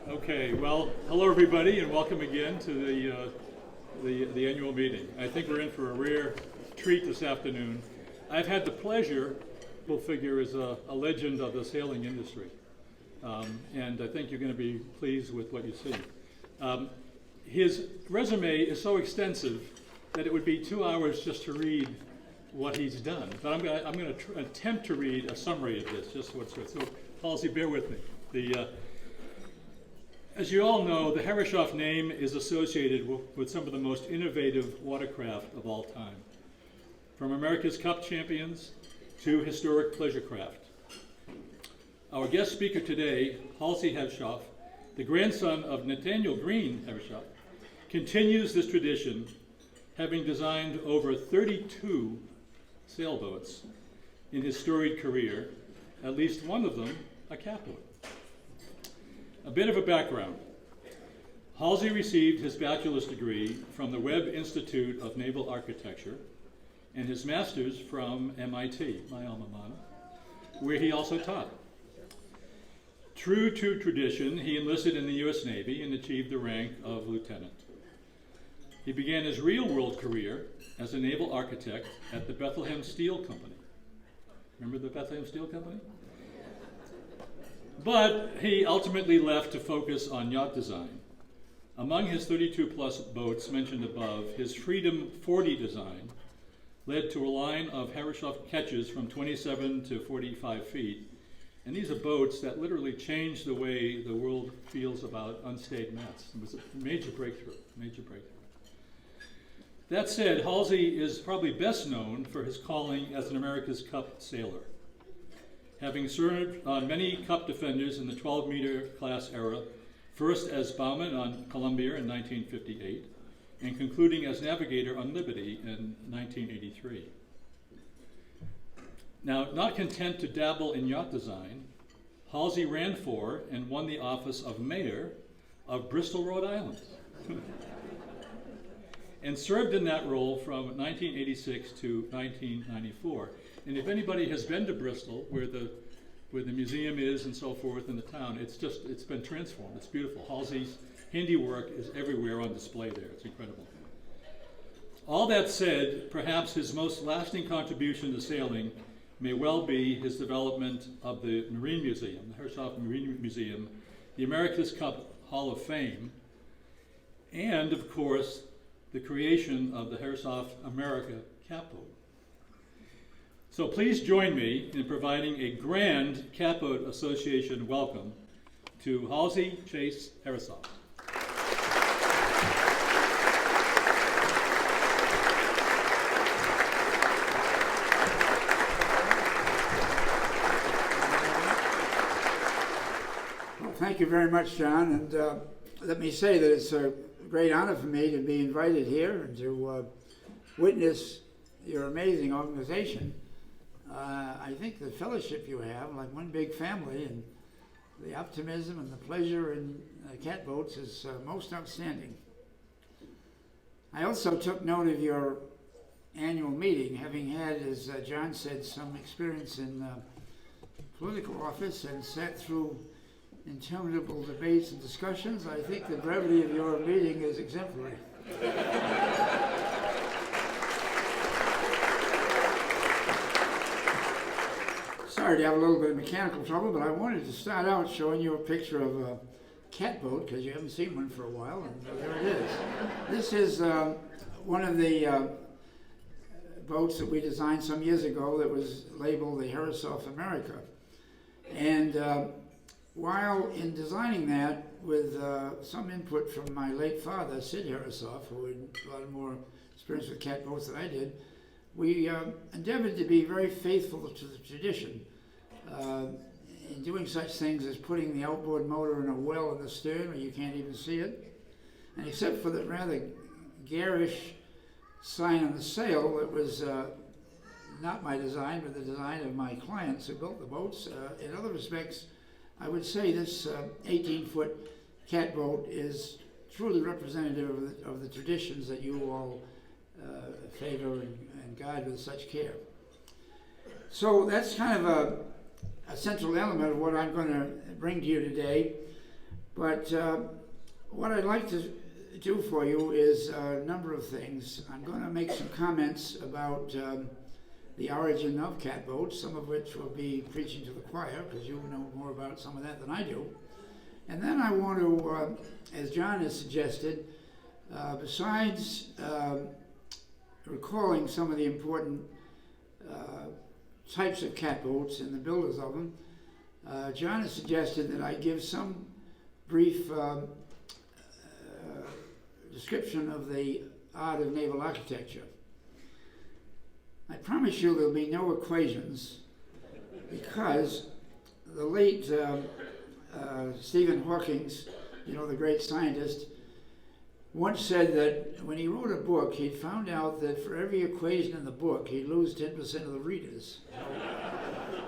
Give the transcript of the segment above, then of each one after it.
Okay, well, hello everybody, and welcome again to the annual meeting. I think we're in for a rare treat this afternoon. I've had the pleasure, Bill Figure is a legend of the sailing industry, and I think you're going to be pleased with what you see. His resume is so extensive that it would be 2 hours just to read what he's done, but I'm going to attempt to read a summary of this, just what's good. So, Halsey, bear with me. As you all know, the Herreshoff name is associated with some of the most innovative watercraft of all time, from America's Cup champions to historic pleasure craft. Our guest speaker today, Halsey Herreshoff, the grandson of Nathaniel Green Herreshoff, continues this tradition, having designed over 32 sailboats in his storied career, at least one of them a catboat. A bit of a background. Halsey received his bachelor's degree from the Webb Institute of Naval Architecture and his master's from MIT, my alma mater, where he also taught. True to tradition, he enlisted in the U.S. Navy and achieved the rank of lieutenant. He began his real-world career as a naval architect at the Bethlehem Steel Company. Remember the Bethlehem Steel Company? But he ultimately left to focus on yacht design. Among his 32-plus boats mentioned above, his Freedom 40 design led to a line of Herreshoff ketches from 27 to 45 feet. And these are boats that literally changed the way the world feels about unstayed mats. It was a major breakthrough, major breakthrough. That said, Halsey is probably best known for his calling as an America's Cup sailor, having served on many Cup defenders in the 12-meter class era, first as bowman on Columbia in 1958, and concluding as navigator on Liberty in 1983. Now, not content to dabble in yacht design, Halsey ran for and won the office of mayor of Bristol, Rhode Island, and served in that role from 1986 to 1994. And if anybody has been to Bristol, where the museum is and so forth in the town, it's been transformed. It's beautiful. Halsey's handiwork is everywhere on display there. It's incredible. All that said, perhaps his most lasting contribution to sailing may well be his development of the Marine Museum, the Herreshoff Marine Museum, the America's Cup Hall of Fame, and of course, the creation of the Herreshoff America Catboat. So please join me in providing a grand Catboat Association welcome to Halsey Chase Herreshoff. Well, thank you very much, John, and let me say that it's a great honor for me to be invited here and to witness your amazing organization. I think the fellowship you have, like one big family, and the optimism and the pleasure in catboats is most outstanding. I also took note of your annual meeting, having had, as John said, some experience in political office and sat through interminable debates and discussions. I think the brevity of your meeting is exemplary. Sorry to have a little bit of mechanical trouble, but I wanted to start out showing you a picture of a catboat, because you haven't seen one for a while, and there it is. This is one of the boats that we designed some years ago that was labeled the Herreshoff America. And while in designing that, with some input from my late father, Sid Herreshoff, who had a lot more experience with catboats than I did, we endeavored to be very faithful to the tradition in doing such things as putting the outboard motor in a well in the stern where you can't even see it. And except for the rather garish sign on the sail, it was not my design, but the design of my clients who built the boats. In other respects, I would say this 18-foot catboat is truly representative of the traditions that you all favor and guide with such care. So that's kind of a central element of what I'm going to bring to you today. But what I'd like to do for you is a number of things. I'm going to make some comments about the origin of catboats, some of which will be preaching to the choir, because you know more about some of that than I do. And then I want to, as John has suggested, besides recalling some of the important types of catboats and the builders of them, John has suggested that I give some brief description of the art of naval architecture. I promise you there'll be no equations, because the late Stephen Hawking, you know, the great scientist, once said that when he wrote a book, he'd found out that for every equation in the book, he'd lose 10% of the readers.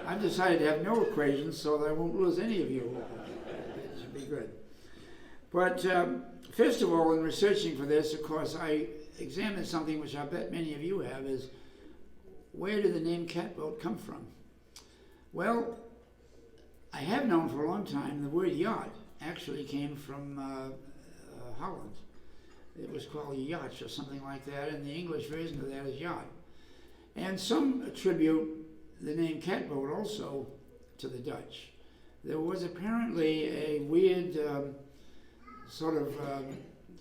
I've decided to have no equations so that I won't lose any of you. It should be good. But first of all, in researching for this, of course, I examined something which I bet many of you have, is where did the name catboat come from? Well, I have known for a long time the word yacht actually came from Holland. It was called yacht or something like that, and the English version of that is yacht. And some attribute the name catboat also to the Dutch. There was apparently a weird sort of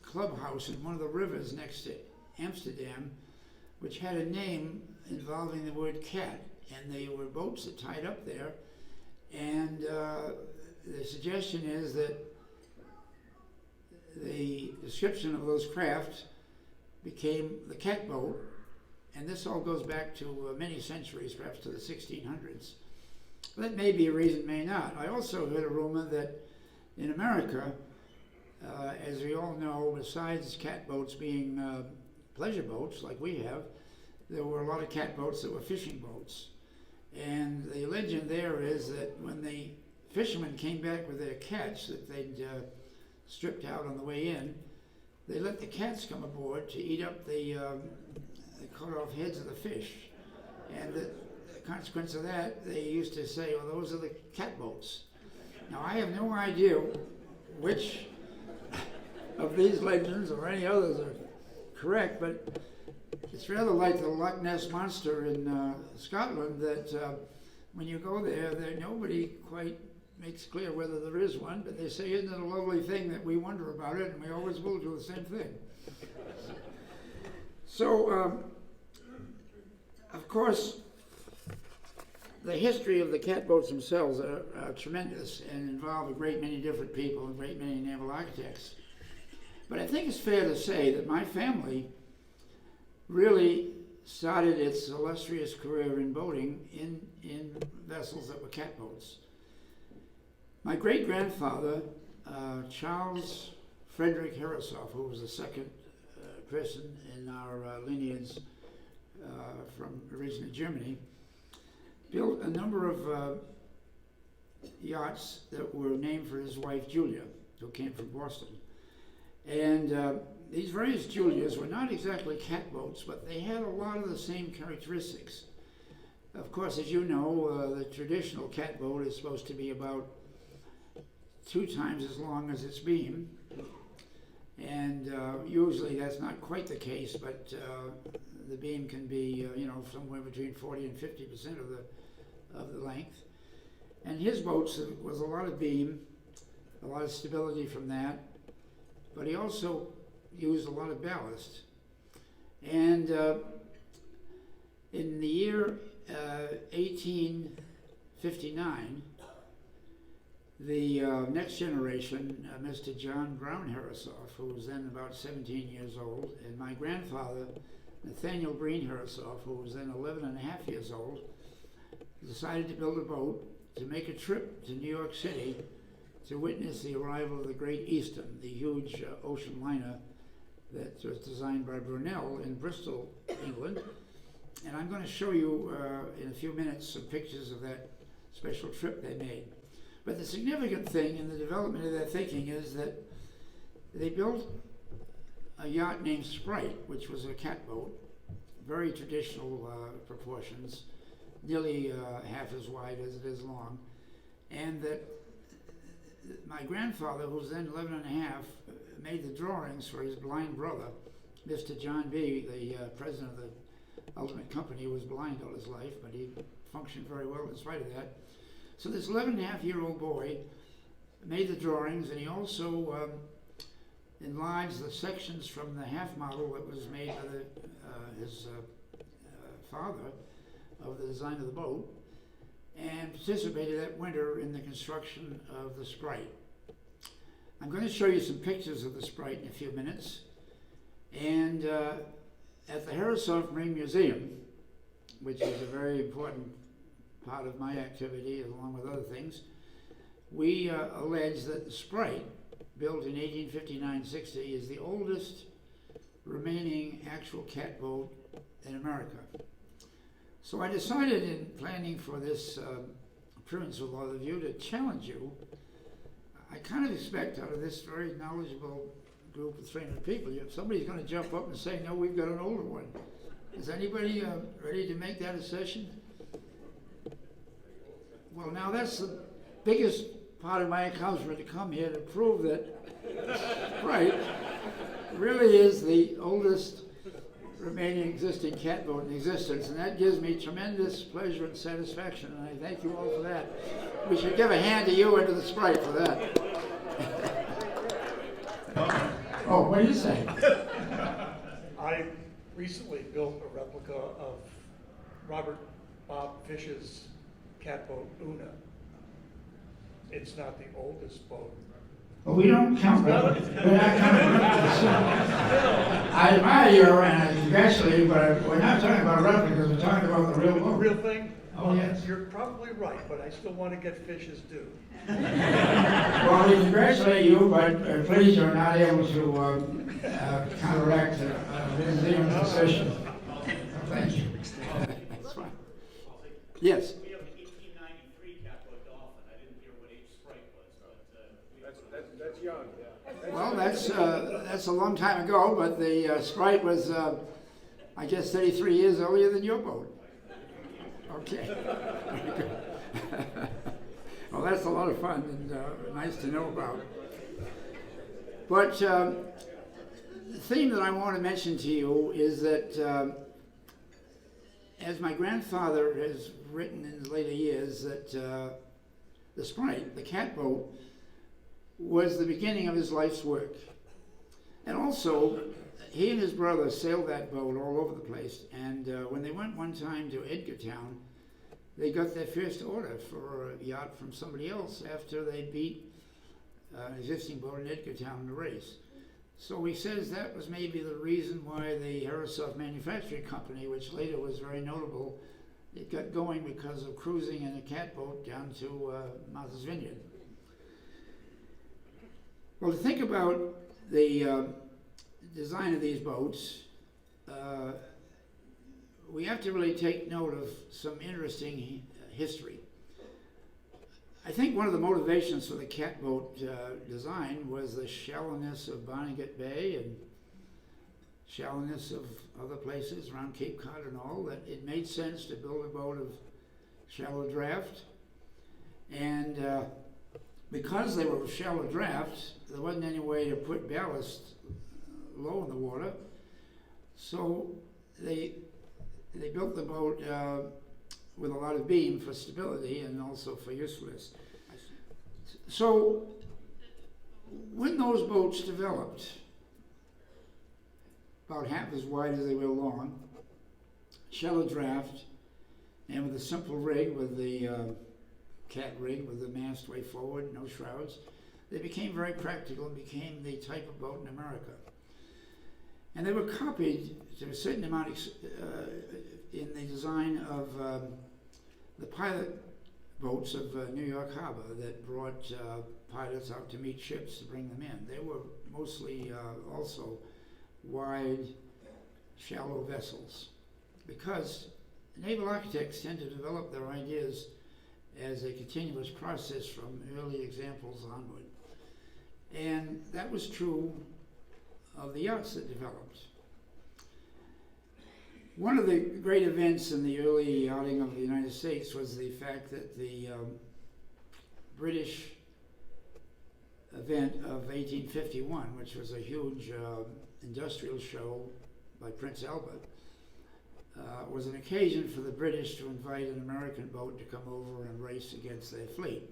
clubhouse in one of the rivers next to Amsterdam, which had a name involving the word cat, and they were boats that tied up there. And the suggestion is that the description of those crafts became the catboat, and this all goes back to many centuries, perhaps to the 1600s. That may be a reason, may not. I also heard a rumor that in America, as we all know, besides catboats being pleasure boats like we have, there were a lot of catboats that were fishing boats. And the legend there is that when the fishermen came back with their catch that they'd stripped out on the way in, they let the cats come aboard to eat up the cut off heads of the fish. And the consequence of that, they used to say, well, those are the catboats. Now, I have no idea which of these legends or any others are correct, but it's rather like the Loch Ness Monster in Scotland, that when you go there, nobody quite makes clear whether there is one, but they say, isn't it a lovely thing that we wonder about it, and we always will do the same thing. So, of course, the history of the catboats themselves are tremendous and involve a great many different people and a great many naval architects. But I think it's fair to say that my family really started its illustrious career in boating in vessels that were catboats. My great-grandfather, Charles Frederick Herreshoff, who was the second person in our lineage from originally Germany, built a number of yachts that were named for his wife Julia, who came from Boston. And these various Julias were not exactly catboats, but they had a lot of the same characteristics. Of course, as you know, the traditional catboat is supposed to be about 2 times as long as its beam. And usually that's not quite the case, but the beam can be, somewhere between 40 and 50% of the length. And his boats was a lot of beam, a lot of stability from that, but he also used a lot of ballast. And in the year 1859, the next generation, Mr. John Brown Herreshoff, who was then about 17 years old, and my grandfather, Nathaniel Breen Herreshoff, who was then 11 and a half years old, decided to build a boat to make a trip to New York City to witness the arrival of the Great Eastern, the huge ocean liner that was designed by Brunel in Bristol, England. And I'm going to show you in a few minutes some pictures of that special trip they made. But the significant thing in the development of their thinking is that they built a yacht named Sprite, which was a catboat, very traditional proportions, nearly half as wide as it is long, and that my grandfather, who was then 11 and a half, made the drawings for his blind brother, Mr. John B., the president of the Ultimate Company, who was blind all his life, but he functioned very well in spite of that. So this 11 and a half year old boy made the drawings, and he also enlarged the sections from the half model that was made by his father of the design of the boat, and participated that winter in the construction of the Sprite. I'm going to show you some pictures of the Sprite in a few minutes. And at the Herreshoff Marine Museum, which is a very important part of my activity along with other things, we allege that the Sprite, built in 1859-60, is the oldest remaining actual catboat in America. So I decided in planning for this appearance with all of you to challenge you. I kind of expect out of this very knowledgeable group of 300 people, somebody's going to jump up and say, no, we've got an older one. Is anybody ready to make that assertion? Well, now that's the biggest part of my accomplishment, to come here to prove that Sprite really is the oldest remaining existing catboat in existence, and that gives me tremendous pleasure and satisfaction, and I thank you all for that. We should give a hand to you and to the Sprite for that. Oh, what do you say? I recently built a replica of Robert Bob Fish's catboat Una. It's not the oldest boat. Well, we don't count replicas. We're not counting replicas. I admire you and I congratulate you, but we're not talking about replicas, we're talking about the real The boat. real thing? Oh, yes. You're probably right, but I still want to get Fish's due. Well, we congratulate you, but please, you're not able to counteract the museum's decision. Thank you. That's fine. Yes. We have an 1893 Catboat Dolphin. I didn't hear what age Sprite was, but That's young, yeah. Well, that's a long time ago, but the Sprite was, I guess, 33 years earlier than your boat. Okay. Well, that's a lot of fun and nice to know about. But the theme that I want to mention to you is that, as my grandfather has written in the later years, that the Sprite, the catboat, was the beginning of his life's work. And also, he and his brother sailed that boat all over the place, and when they went one time to Edgartown, they got their first order for a yacht from somebody else after they beat an existing boat in Edgartown in the race. So he says that was maybe the reason why the Herreshoff Manufacturing Company, which later was very notable, it got going because of cruising in a catboat down to Martha's Vineyard. Well, to think about the design of these boats, we have to really take note of some interesting history. I think one of the motivations for the catboat design was the shallowness of Barnegat Bay and shallowness of other places around Cape Cod and all, that it made sense to build a boat of shallow draft. And because they were shallow drafts, there wasn't any way to put ballast low in the water. So they built the boat with a lot of beam for stability and also for usefulness. So when those boats developed, about half as wide as they were long, shallow draft, and with a simple rig, with the cat rig with the mast way forward, no shrouds, they became very practical and became the type of boat in America. And they were copied to a certain amount in the design of the pilot boats of New York Harbor that brought pilots out to meet ships to bring them in. They were mostly also wide, shallow vessels, because naval architects tend to develop their ideas as a continuous process from early examples onward. And that was true of the yachts that developed. One of the great events in the early yachting of the United States was the fact that the British event of 1851, which was a huge industrial show by Prince Albert, was an occasion for the British to invite an American boat to come over and race against their fleet.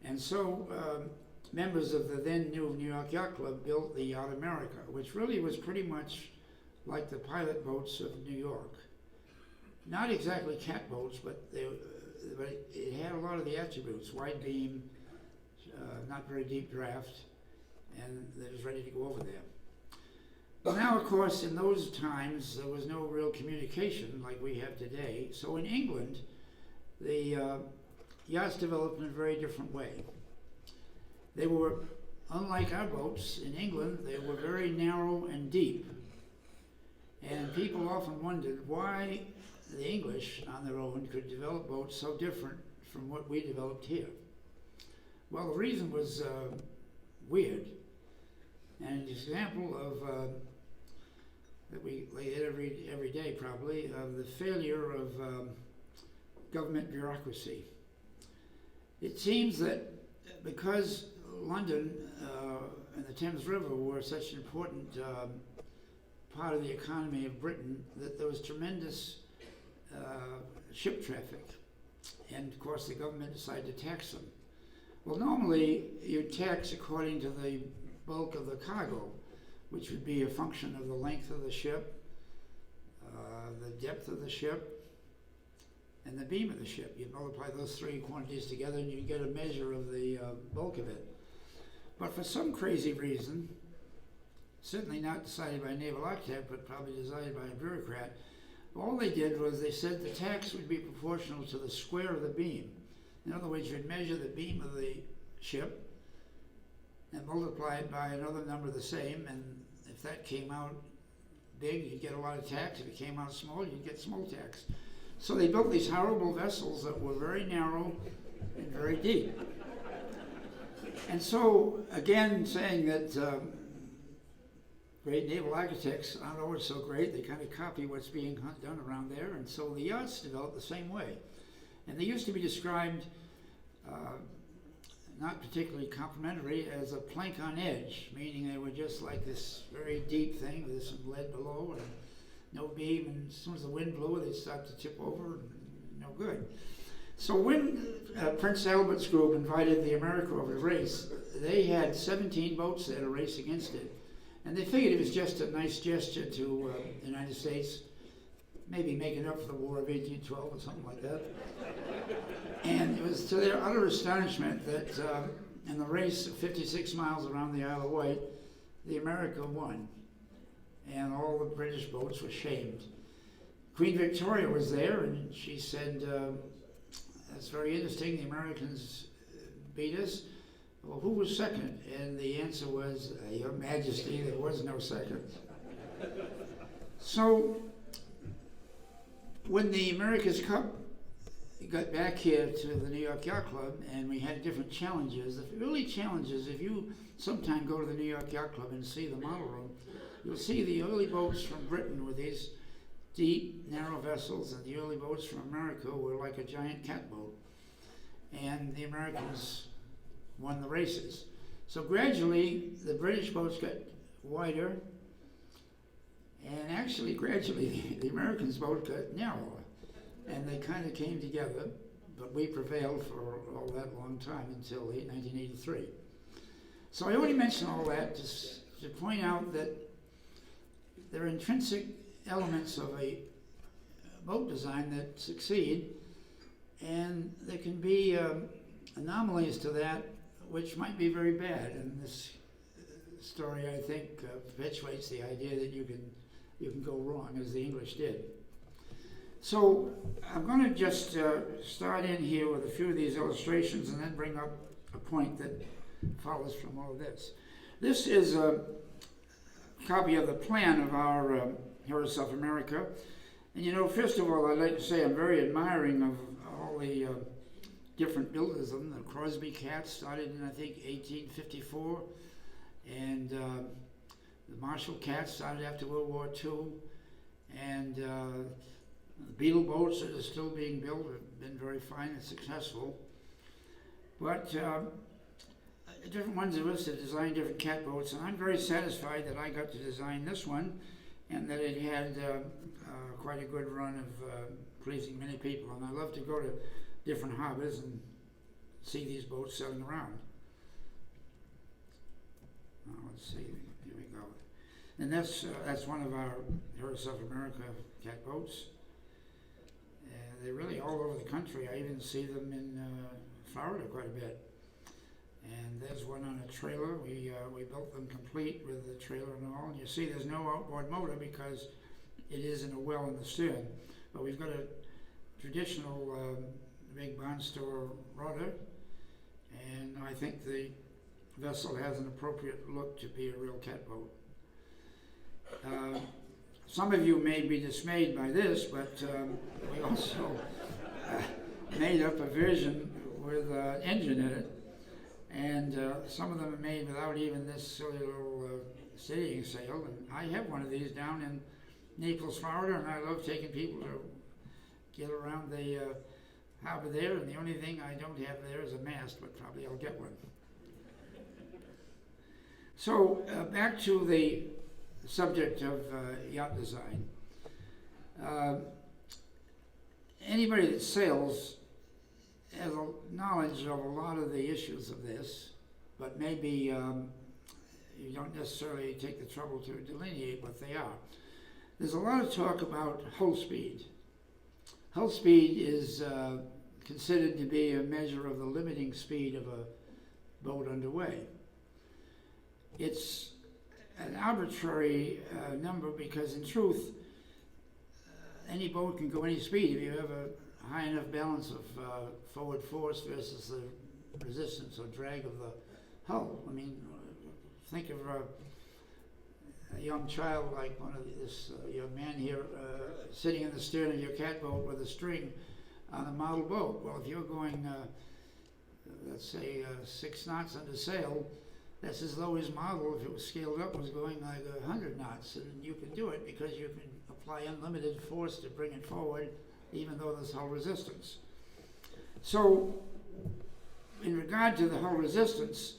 And so members of the then new New York Yacht Club built the Yacht America, which really was pretty much like the pilot boats of New York. Not exactly catboats, but it had a lot of the attributes: wide beam, not very deep draft, and it was ready to go over there. Well, now, of course, in those times, there was no real communication like we have today. So in England, the yachts developed in a very different way. They were, unlike our boats in England, they were very narrow and deep. And people often wondered why the English, on their own, could develop boats so different from what we developed here. Well, the reason was weird. And an example of that we lay it every day probably, of the failure of government bureaucracy. It seems that because London and the Thames River were such an important part of the economy of Britain, that there was tremendous ship traffic. And of course the government decided to tax them. Well, normally you tax according to the bulk of the cargo, which would be a function of the length of the ship, the depth of the ship, and the beam of the ship. You multiply those three quantities together and you get a measure of the bulk of it. But for some crazy reason, certainly not decided by a naval architect, but probably decided by a bureaucrat, all they did was they said the tax would be proportional to the square of the beam. In other words, you'd measure the beam of the ship and multiply it by another number the same, and if that came out big, you'd get a lot of tax. If it came out small, you'd get small tax. So they built these horrible vessels that were very narrow and very deep. And so, again, saying that great naval architects aren't always so great, they kind of copy what's being done around there, and so the yachts developed the same way. And they used to be described not particularly complimentary as a plank on edge, meaning they were just like this very deep thing with some lead below and no beam, and as soon as the wind blew, they'd start to tip over, and no good. So when Prince Albert's group invited the America over to race, they had 17 boats there to race against it. And they figured it was just a nice gesture to the United States, maybe making up for the War of 1812 or something like that. And it was to their utter astonishment that in the race of 56 miles around the Isle of Wight, the America won. And all the British boats were shamed. Queen Victoria was there, and she said, that's very interesting, the Americans beat us. Well, who was second? And the answer was, Your Majesty, there was no second. So, when the America's Cup got back here to the New York Yacht Club, and we had different challenges, the early challenges, if you sometime go to the New York Yacht Club and see the model room, you'll see the early boats from Britain with these deep, narrow vessels, and the early boats from America were like a giant catboat. And the Americans won the races. So gradually, the British boats got wider, and actually, gradually, the Americans' boats got narrower. And they kind of came together, but we prevailed for all that long time until 1983. So I only mention all that to point out that there are intrinsic elements of a boat design that succeed, and there can be anomalies to that which might be very bad. And this story, I think, perpetuates the idea that you can go wrong, as the English did. So I'm going to just start in here with a few of these illustrations and then bring up a point that follows from all of this. This is a copy of the plan of our Herreshoff America. And you know, first of all, I'd like to say I'm very admiring of all the different builders of them. The Crosby Cat started in, I think, 1854, and the Marshall Cat started after World War II, and the Beetle boats that are still being built have been very fine and successful. But different ones of us that design different catboats, and I'm very satisfied that I got to design this one, and that it had quite a good run of pleasing many people. And I love to go to different harbors and see these boats sailing around. Let's see, here we go. And that's one of our Herreshoff America catboats. They're really all over the country. I even see them in Florida quite a bit. And there's one on a trailer. We built them complete with the trailer and all. And you see there's no outboard motor because it is in a well in the stern. But we've got a traditional big barn store rudder. And I think the vessel has an appropriate look to be a real catboat. Some of you may be dismayed by this, but we also made up a version with an engine in it. And some of them are made without even this silly little steadying sail. And I have one of these down in Naples, Florida, and I love taking people to get around the harbor there. And the only thing I don't have there is a mast, but probably I'll get one. So back to the subject of yacht design. Anybody that sails has a knowledge of a lot of the issues of this, but maybe you don't necessarily take the trouble to delineate what they are. There's a lot of talk about hull speed. Hull speed is considered to be a measure of the limiting speed of a boat underway. It's an arbitrary number because in truth, any boat can go any speed if you have a high enough balance of forward force versus the resistance or drag of the hull. I mean, think of a young child like one of this young man here sitting in the stern of your catboat with a string on a model boat. Well, if you're going, let's say, 6 knots under sail, that's as low as model, if it was scaled up, was going like 100 knots. And you can do it because you can apply unlimited force to bring it forward, even though there's hull resistance. So, in regard to the hull resistance,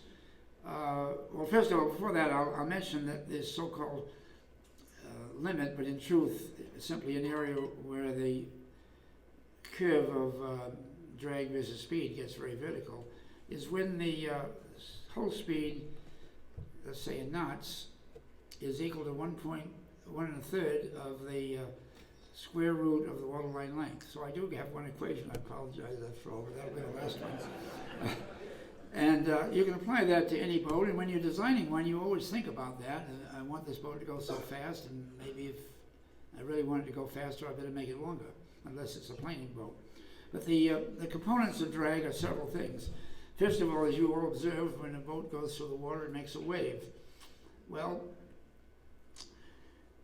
well, first of all, before that, I'll mention that this so-called limit, but in truth, simply an area where the curve of drag versus speed gets very vertical, is when the hull speed, let's say in knots, is equal to 1 1/3 of the square root of the waterline length. So I do have one equation. I apologize after all, but that'll be the last one. And you can apply that to any boat, and when you're designing one, you always think about that. I want this boat to go so fast, and maybe if I really want it to go faster, I better make it longer, unless it's a planing boat. But the components of drag are several things. First of all, as you all observe, when a boat goes through the water, it makes a wave. Well,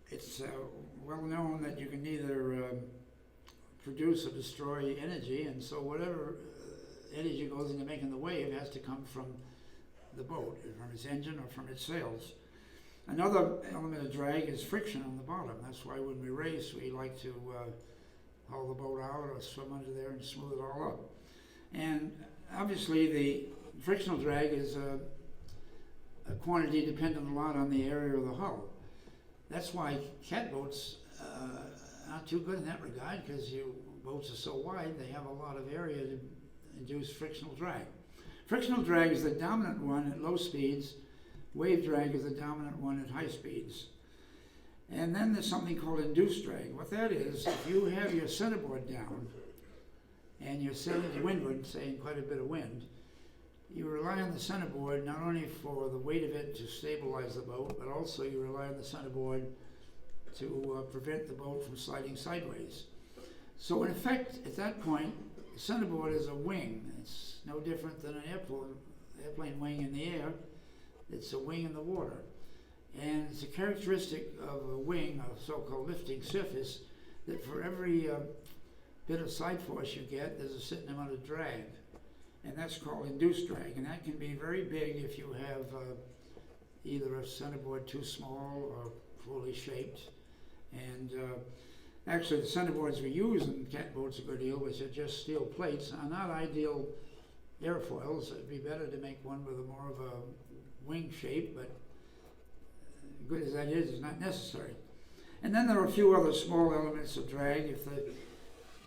it's well known that you can neither produce or destroy energy, and so whatever energy goes into making the wave has to come from the boat, from its engine or from its sails. Another element of drag is friction on the bottom. That's why when we race, we like to haul the boat out or swim under there and smooth it all up. And obviously the frictional drag is a quantity dependent a lot on the area of the hull. That's why catboats aren't too good in that regard, because your boats are so wide, they have a lot of area to induce frictional drag. Frictional drag is the dominant one at low speeds. Wave drag is the dominant one at high speeds. And then there's something called induced drag. What that is, if you have your centerboard down and you're sailing to windward, say in quite a bit of wind, you rely on the centerboard not only for the weight of it to stabilize the boat, but also you rely on the centerboard to prevent the boat from sliding sideways. So in effect, at that point, the centerboard is a wing. It's no different than an airplane wing in the air. It's a wing in the water. And it's a characteristic of a wing, a so-called lifting surface, that for every bit of side force you get, there's a certain amount of drag. And that's called induced drag. And that can be very big if you have either a centerboard too small or poorly shaped. And actually, the centerboards we use in catboats a good deal, which are just steel plates, are not ideal airfoils. It'd be better to make one with a more of a wing shape, but good as that is, it's not necessary. And then there are a few other small elements of drag. If the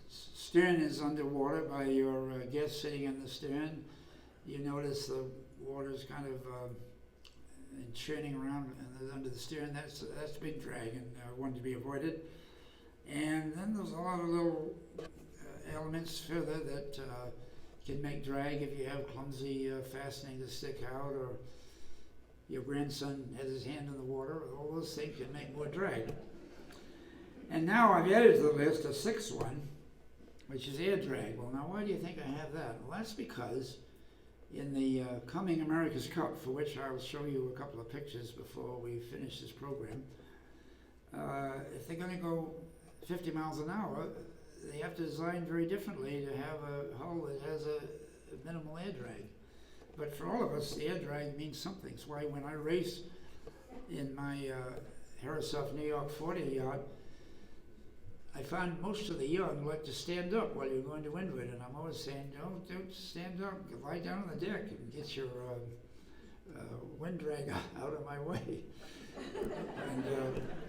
stern is underwater by your guest sitting in the stern, you notice the water's kind of churning around under the stern. That's big drag and one to be avoided. And then there's a lot of little elements further that can make drag if you have clumsy fastening to stick out, or your grandson has his hand in the water. All those things can make more drag. And now I've added to the list a sixth one, which is air drag. Well, now why do you think I have that? Well, that's because in the coming America's Cup, for which I will show you a couple of pictures before we finish this program, if they're going to go 50 miles an hour, they have to design very differently to have a hull that has a minimal air drag. But for all of us, the air drag means something. That's why when I race in my Herreshoff New York 40 yacht, I find most of the young like to stand up while you're going to windward, and I'm always saying, don't stand up, lie down on the deck and get your wind drag out of my way. And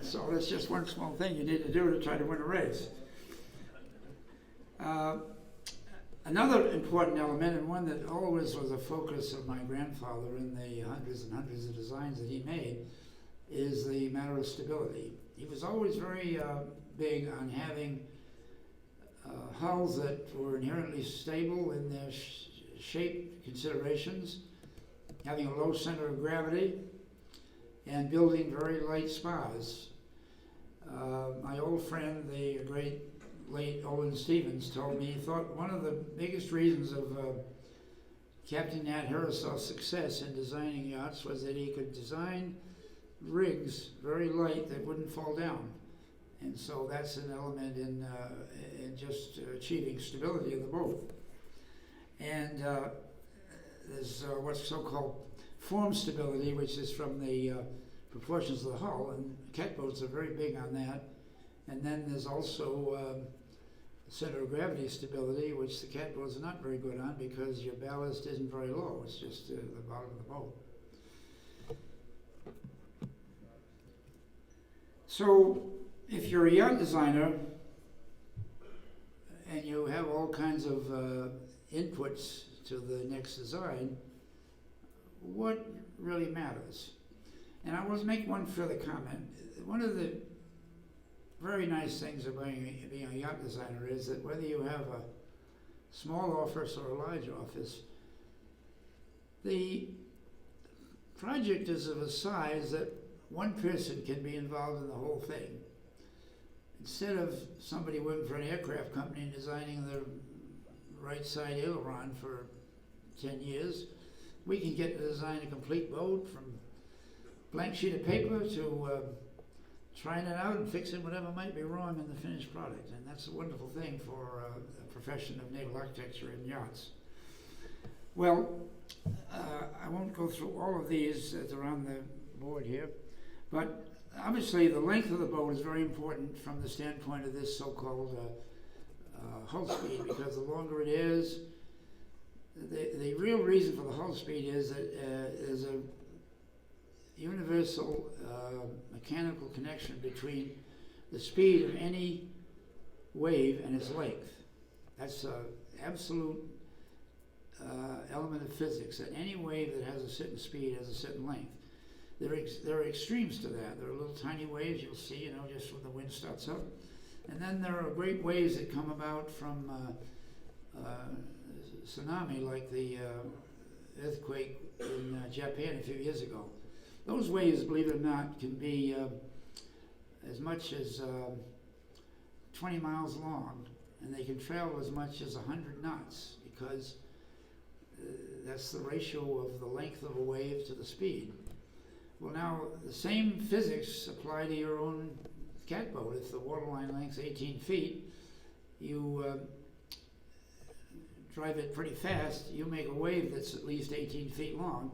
so that's just one small thing you need to do to try to win a race. Another important element, and one that always was a focus of my grandfather in the hundreds and hundreds of designs that he made, is the matter of stability. He was always very big on having hulls that were inherently stable in their shape considerations, having a low center of gravity, and building very light spars. My old friend, the great late Owen Stevens, told me he thought one of the biggest reasons of Captain Yacht Herreshoff's success in designing yachts was that he could design rigs very light that wouldn't fall down. And so that's an element in just achieving stability of the boat. And there's what's so-called form stability, which is from the proportions of the hull, and catboats are very big on that. And then there's also center of gravity stability, which the catboats are not very good on because your ballast isn't very low. It's just the bottom of the boat. So if you're a yacht designer and you have all kinds of inputs to the next design, what really matters? And I will make one further comment. One of the very nice things about being a yacht designer is that whether you have a small office or a large office, the project is of a size that one person can be involved in the whole thing. Instead of somebody working for an aircraft company and designing the right side aileron for 10 years, we can get to design a complete boat from blank sheet of paper to trying it out and fixing whatever might be wrong in the finished product. And that's a wonderful thing for the profession of naval architecture and yachts. Well, I won't go through all of these that are on the board here, but obviously the length of the boat is very important from the standpoint of this so-called hull speed, because the longer it is, the real reason for the hull speed is that there's a universal mechanical connection between the speed of any wave and its length. That's an absolute element of physics, that any wave that has a certain speed has a certain length. There are extremes to that. There are little tiny waves you'll see, just when the wind starts up. And then there are great waves that come about from tsunami, like the earthquake in Japan a few years ago. Those waves, believe it or not, can be as much as 20 miles long, and they can travel as much as 100 knots, because that's the ratio of the length of a wave to the speed. Well, now, the same physics apply to your own catboat. If the waterline length's 18 feet, you drive it pretty fast, you make a wave that's at least 18 feet long.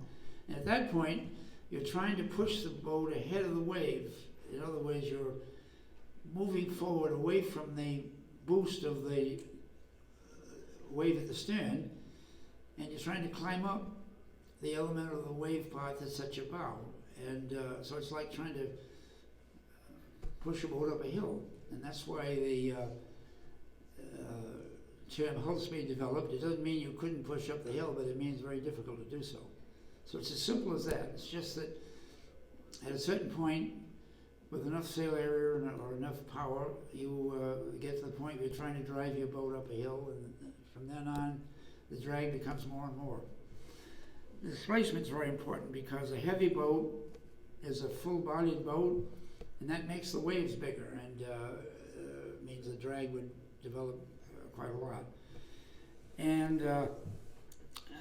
And at that point, you're trying to push the boat ahead of the wave. In other words, you're moving forward away from the boost of the wave at the stern, and you're trying to climb up the element of the wave part that's at your bow. And so it's like trying to push a boat up a hill. And that's why the term hull speed developed. It doesn't mean you couldn't push up the hill, but it means very difficult to do so. So it's as simple as that. It's just that at a certain point, with enough sail area or enough power, you get to the point where you're trying to drive your boat up a hill, and from then on, the drag becomes more and more. The displacement is very important because a heavy boat is a full-bodied boat, and that makes the waves bigger, and means the drag would develop quite a lot. And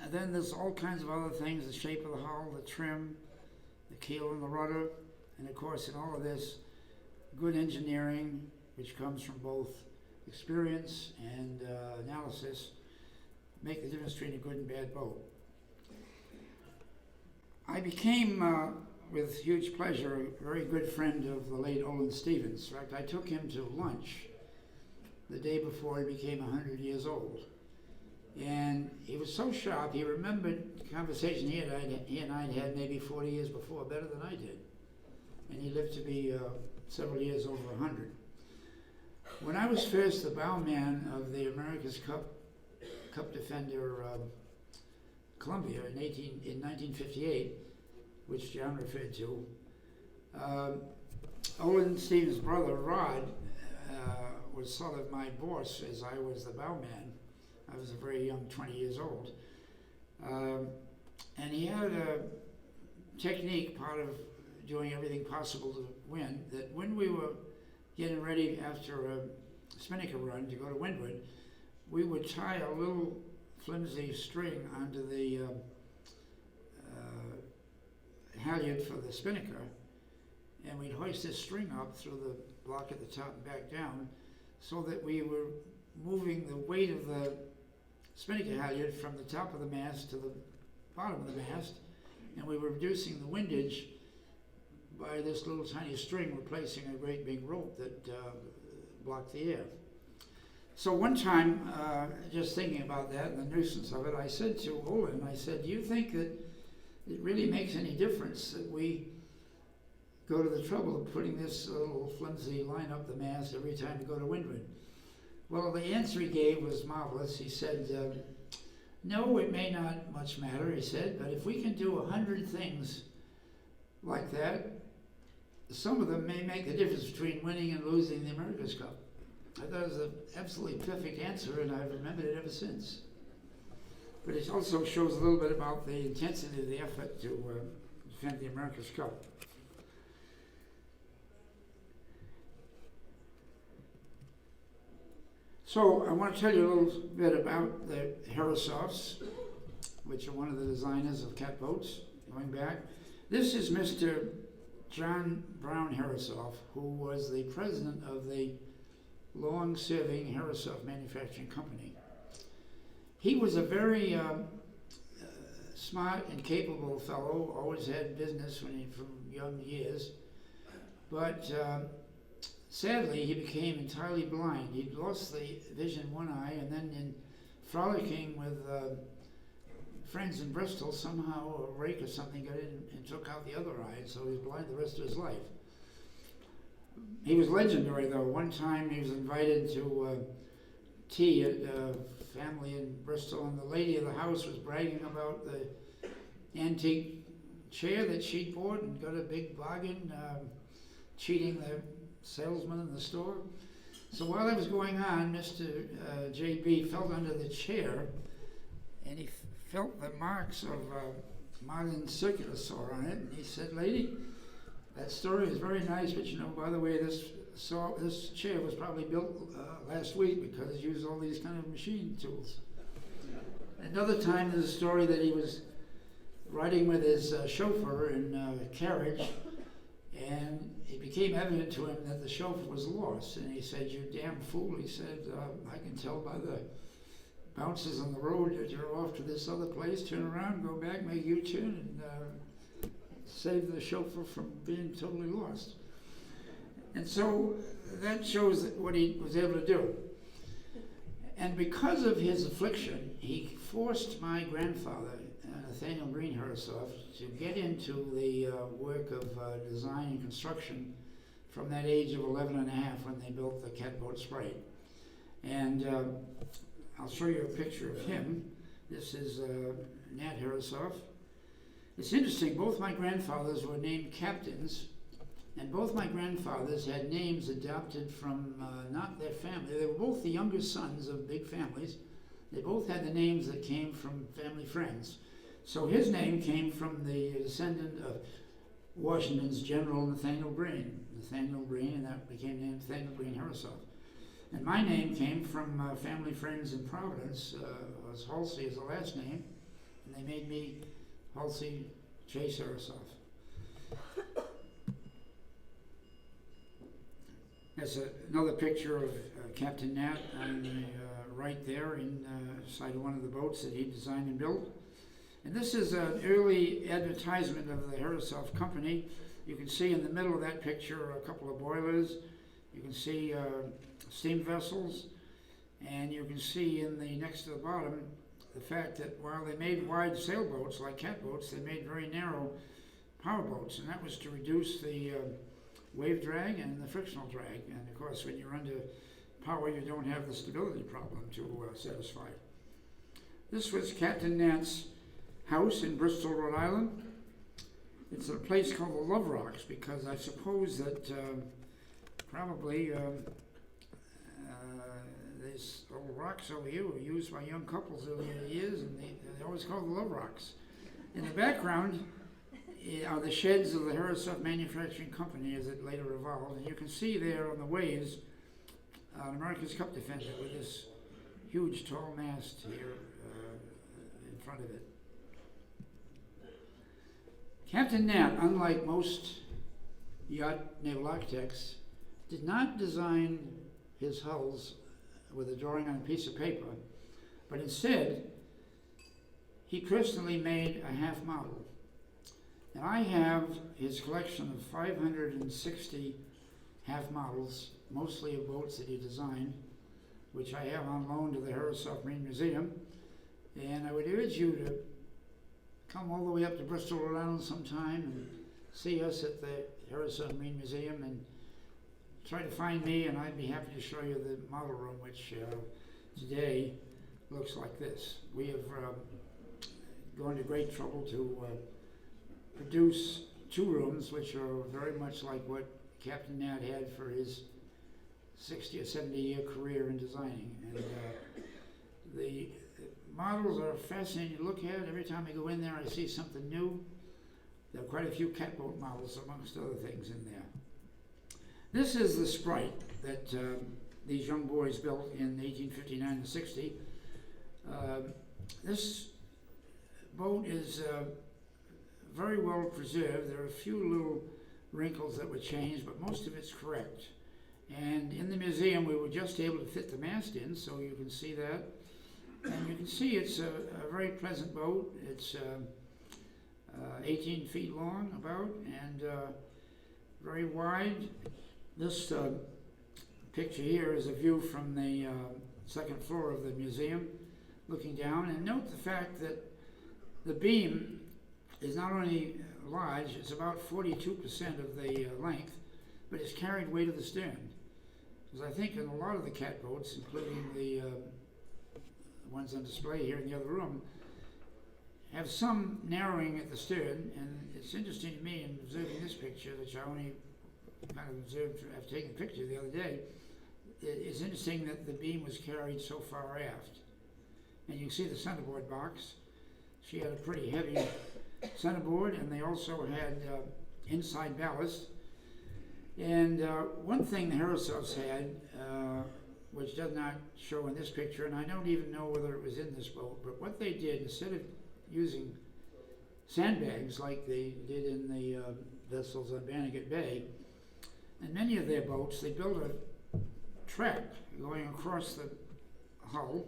then there's all kinds of other things: the shape of the hull, the trim, the keel and the rudder, and of course in all of this, good engineering, which comes from both experience and analysis, make the difference between a good and bad boat. I became, with huge pleasure, a very good friend of the late Olin Stevens. In fact, I took him to lunch the day before he became 100 years old. And he was so sharp, he remembered the conversation he and I had had maybe 40 years before, better than I did. And he lived to be several years over 100. When I was first the bowman of the America's Cup Defender Columbia in 1958, which John referred to, Olin Stevens' brother Rod was sort of my boss as I was the bowman. I was a very young 20 years old. And he had a technique, part of doing everything possible to win, that when we were getting ready after a spinnaker run to go to windward, we would tie a little flimsy string onto the halyard for the spinnaker, and we'd hoist this string up through the block at the top and back down, so that we were moving the weight of the spinnaker halyard from the top of the mast to the bottom of the mast, and we were reducing the windage by this little tiny string replacing a great big rope that blocked the air. So one time, just thinking about that and the nuisance of it, I said to Olin, I said, do you think that it really makes any difference that we go to the trouble of putting this little flimsy line up the mast every time we go to windward? Well, the answer he gave was marvelous. He said, no, it may not much matter, he said, but if we can do 100 things like that, some of them may make the difference between winning and losing the America's Cup. I thought it was an absolutely perfect answer, and I've remembered it ever since. But it also shows a little bit about the intensity of the effort to defend the America's Cup. So I want to tell you a little bit about the Herreshoffs, which are one of the designers of catboats, going back. This is Mr. John Brown Herreshoff, who was the president of the long-serving Herreshoff Manufacturing Company. He was a very smart and capable fellow, always had business from young years, but sadly he became entirely blind. He'd lost the vision one eye, and then in frolicking with friends in Bristol, somehow a rake or something got in and took out the other eye, so he was blind the rest of his life. He was legendary, though. One time he was invited to tea at a family in Bristol, and the lady of the house was bragging about the antique chair that she'd bought and got a big bargain, cheating the salesman in the store. So while that was going on, Mr. J.B. felt under the chair, and he felt the marks of modern circular saw on it, and he said, "Lady, that story is very nice, but you know, by the way, this chair was probably built last week because it used all these kind of machine tools." Another time, there's a story that he was riding with his chauffeur in a carriage, and it became evident to him that the chauffeur was lost. And he said, "You damn fool," he said, "I can tell by the bounces on the road that you're off to this other place. Turn around, go back, make a U-turn, and save the chauffeur from being totally lost." And so that shows what he was able to do. And because of his affliction, he forced my grandfather, Nathaniel Green Herreshoff, to get into the work of design and construction from that age of 11 and a half when they built the Catboat Sprite. And I'll show you a picture of him. This is Nat Herreshoff. It's interesting, both my grandfathers were named captains, and both my grandfathers had names adopted from not their family. They were both the younger sons of big families. They both had the names that came from family friends. So his name came from the descendant of Washington's General Nathaniel Green, and that became named Nathaniel Green Herreshoff. And my name came from family friends in Providence. Was Halsey as the last name, and they made me Halsey Chase Herreshoff. There's another picture of Captain Nat on the right there inside one of the boats that he designed and built. And this is an early advertisement of the Herreshoff Company. You can see in the middle of that picture a couple of boilers. You can see steam vessels. And you can see in the next to the bottom the fact that while they made wide sailboats like catboats, they made very narrow powerboats. And that was to reduce the wave drag and the frictional drag. And of course, when you're under power, you don't have the stability problem to satisfy. This was Captain Nat's house in Bristol, Rhode Island. It's a place called the Love Rocks because I suppose that probably these old rocks over here were used by young couples over the years, and they always called the Love Rocks. In the background are the sheds of the Herreshoff Manufacturing Company as it later evolved, and you can see there on the waves an America's Cup Defender with this huge tall mast here in front of it. Captain Nat, unlike most yacht naval architects, did not design his hulls with a drawing on a piece of paper, but instead he personally made a half model. And I have his collection of 560 half models, mostly of boats that he designed, which I have on loan to the Herreshoff Marine Museum. And I would urge you to come all the way up to Bristol, Rhode Island sometime and see us at the Herreshoff Marine Museum and try to find me, and I'd be happy to show you the model room, which today looks like this. We have gone to great trouble to produce two rooms, which are very much like what Captain Nat had for his 60 or 70 year career in designing. And the models are fascinating to look at. Every time I go in there, I see something new. There are quite a few catboat models, amongst other things, in there. This is the Sprite that these young boys built in 1859 and 60. This boat is very well preserved. There are a few little wrinkles that were changed, but most of it's correct. And in the museum, we were just able to fit the mast in, so you can see that. And you can see it's a very pleasant boat. It's 18 feet long, about, and very wide. This picture here is a view from the second floor of the museum, looking down. And note the fact that the beam is not only large, it's about 42% of the length, but it's carried way to the stern. Because I think in a lot of the catboats, including the ones on display here in the other room, have some narrowing at the stern. And it's interesting to me in observing this picture, which I only kind of observed after taking a picture the other day. It's interesting that the beam was carried so far aft. And you can see the centerboard box. She had a pretty heavy centerboard, and they also had inside ballast. And one thing the Herreshoffs had, which does not show in this picture, and I don't even know whether it was in this boat, but what they did, instead of using sandbags like they did in the vessels on Bannegat Bay, in many of their boats, they built a track going across the hull,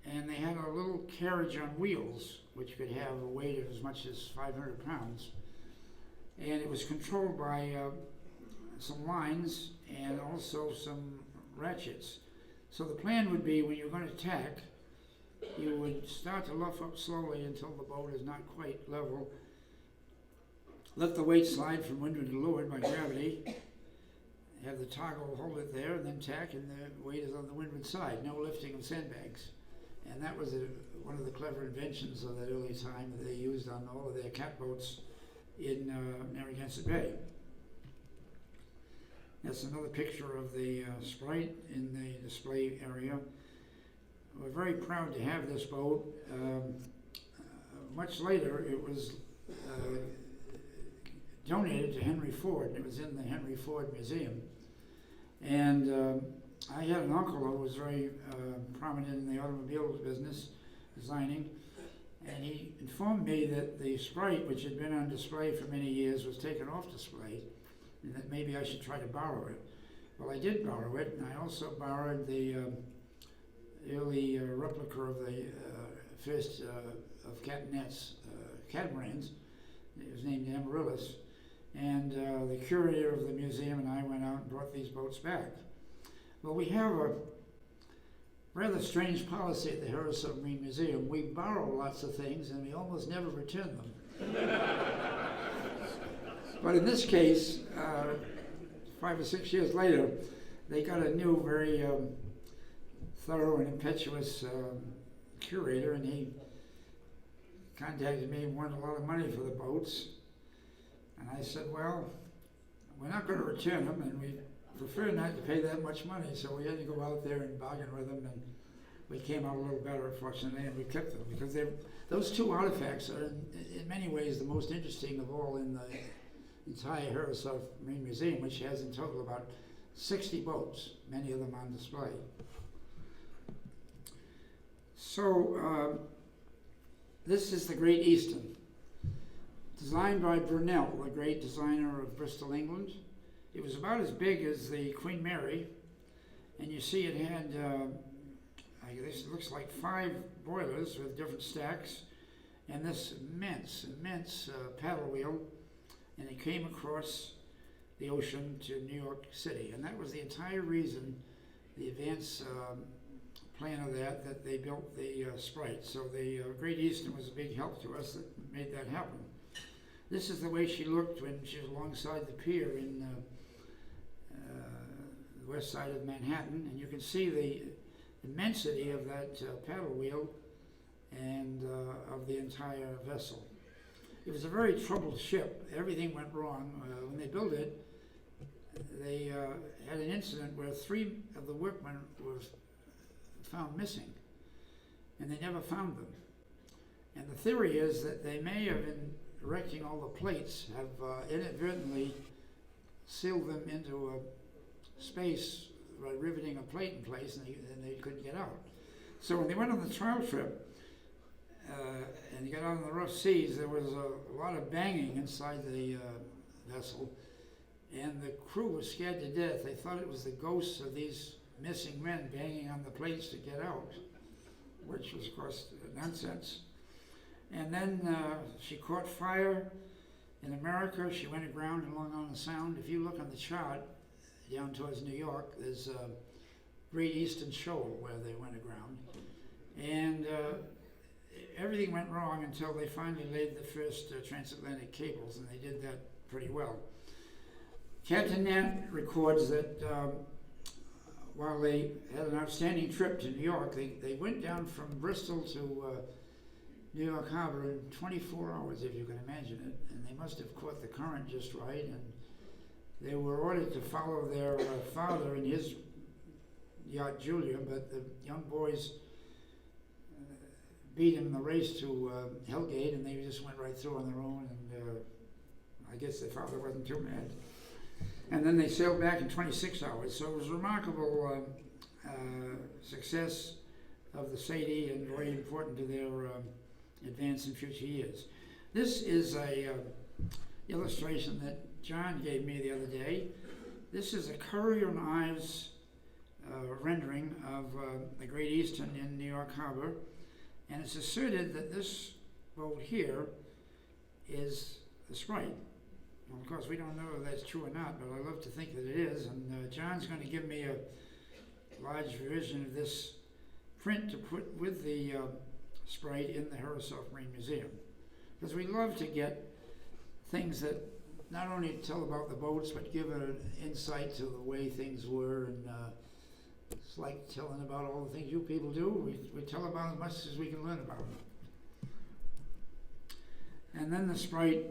and they had a little carriage on wheels, which could have a weight of as much as 500 pounds. And it was controlled by some lines and also some ratchets. So the plan would be when you're going to tack, you would start to luff up slowly until the boat is not quite level. Let the weight slide from windward to leeward by gravity. Have the toggle hold it there, and then tack, and the weight is on the windward side. No lifting of sandbags. And that was one of the clever inventions of that early time that they used on all of their catboats in Narragansett Bay. That's another picture of the Sprite in the display area. We're very proud to have this boat. Much later, it was donated to Henry Ford. It was in the Henry Ford Museum. And I had an uncle who was very prominent in the automobile business, designing, and he informed me that the Sprite, which had been on display for many years, was taken off display, and that maybe I should try to borrow it. Well, I did borrow it, and I also borrowed the early replica of the first of Catnet's catamarans. It was named Amaryllis. And the curator of the museum and I went out and brought these boats back. Well, we have a rather strange policy at the Herreshoff Marine Museum. We borrow lots of things and we almost never return them. But in this case, 5 or 6 years later, they got a new, very thorough and impetuous curator, and he contacted me and wanted a lot of money for the boats. And I said, well, we're not going to return them, and we prefer not to pay that much money, so we had to go out there and bargain with them, and we came out a little better, fortunately, and we kept them, because those two artifacts are, in many ways, the most interesting of all in the entire Herreshoff Marine Museum, which has in total about 60 boats, many of them on display. So, this is the Great Eastern. Designed by Brunel, the great designer of Bristol, England. It was about as big as the Queen Mary, and you see it had, I guess it looks like 5 boilers with different stacks, and this immense paddle wheel, and it came across the ocean to New York City, and that was the entire reason, the advance plan of that they built the Sprite. So the Great Eastern was a big help to us that made that happen. This is the way she looked when she was alongside the pier in the west side of Manhattan, and you can see the immensity of that paddle wheel and of the entire vessel. It was a very troubled ship. Everything went wrong. When they built it, they had an incident where 3 of the workmen were found missing, and they never found them. And the theory is that they may have, in erecting all the plates, have inadvertently sealed them into a space by riveting a plate in place, and they couldn't get out. So when they went on the trial trip and got out on the rough seas, there was a lot of banging inside the vessel, and the crew was scared to death. They thought it was the ghosts of these missing men banging on the plates to get out, which was, of course, nonsense. And then she caught fire in America. She went aground in Long Island Sound. If you look on the chart down towards New York, there's a Great Eastern Shoal where they went aground. And everything went wrong until they finally laid the first transatlantic cables, and they did that pretty well. Captain Nat records that while they had an outstanding trip to New York, they went down from Bristol to New York Harbor in 24 hours, if you can imagine it, and they must have caught the current just right, and they were ordered to follow their father in his yacht Julia, but the young boys beat him in the race to Hellgate, and they just went right through on their own, and I guess their father wasn't too mad. And then they sailed back in 26 hours, so it was a remarkable success of the Sadie, and very important to their advance in future years. This is a illustration that John gave me the other day. This is a Currier and Ives rendering of the Great Eastern in New York Harbor, and it's asserted that this boat here is the Sprite. Well, of course, we don't know if that's true or not, but I love to think that it is, and John's going to give me large revision of this print to put with the Sprite in the Herreshoff Marine Museum. Because we love to get things that not only tell about the boats, but give an insight to the way things were. And it's like telling about all the things you people do. We tell about as much as we can learn about them. And then the Sprite,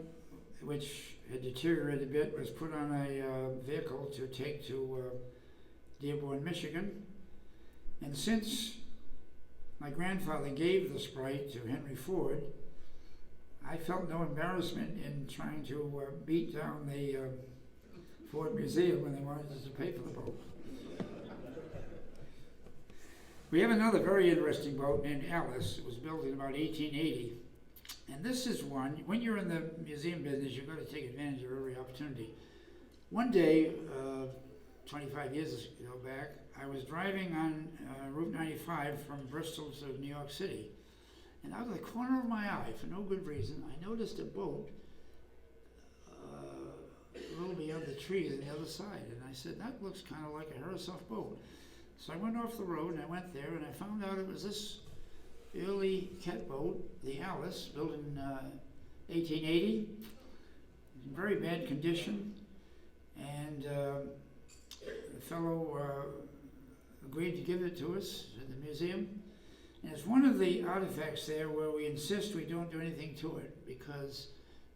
which had deteriorated a bit, was put on a vehicle to take to Dearborn, Michigan. And since my grandfather gave the Sprite to Henry Ford, I felt no embarrassment in trying to beat down the Ford Museum when they wanted us to pay for the boat. We have another very interesting boat named Alice. It was built in about 1880. And this is one, when you're in the museum business, you've got to take advantage of every opportunity. One day, 25 years ago back, I was driving on Route 95 from Bristol to New York City. And out of the corner of my eye, for no good reason, I noticed a boat a little beyond the trees on the other side. And I said, that looks kind of like a Herreshoff boat. So I went off the road and I went there and I found out it was this early catboat, the Alice, built in 1880, in very bad condition. And the fellow agreed to give it to us at the museum. And it's one of the artifacts there where we insist we don't do anything to it because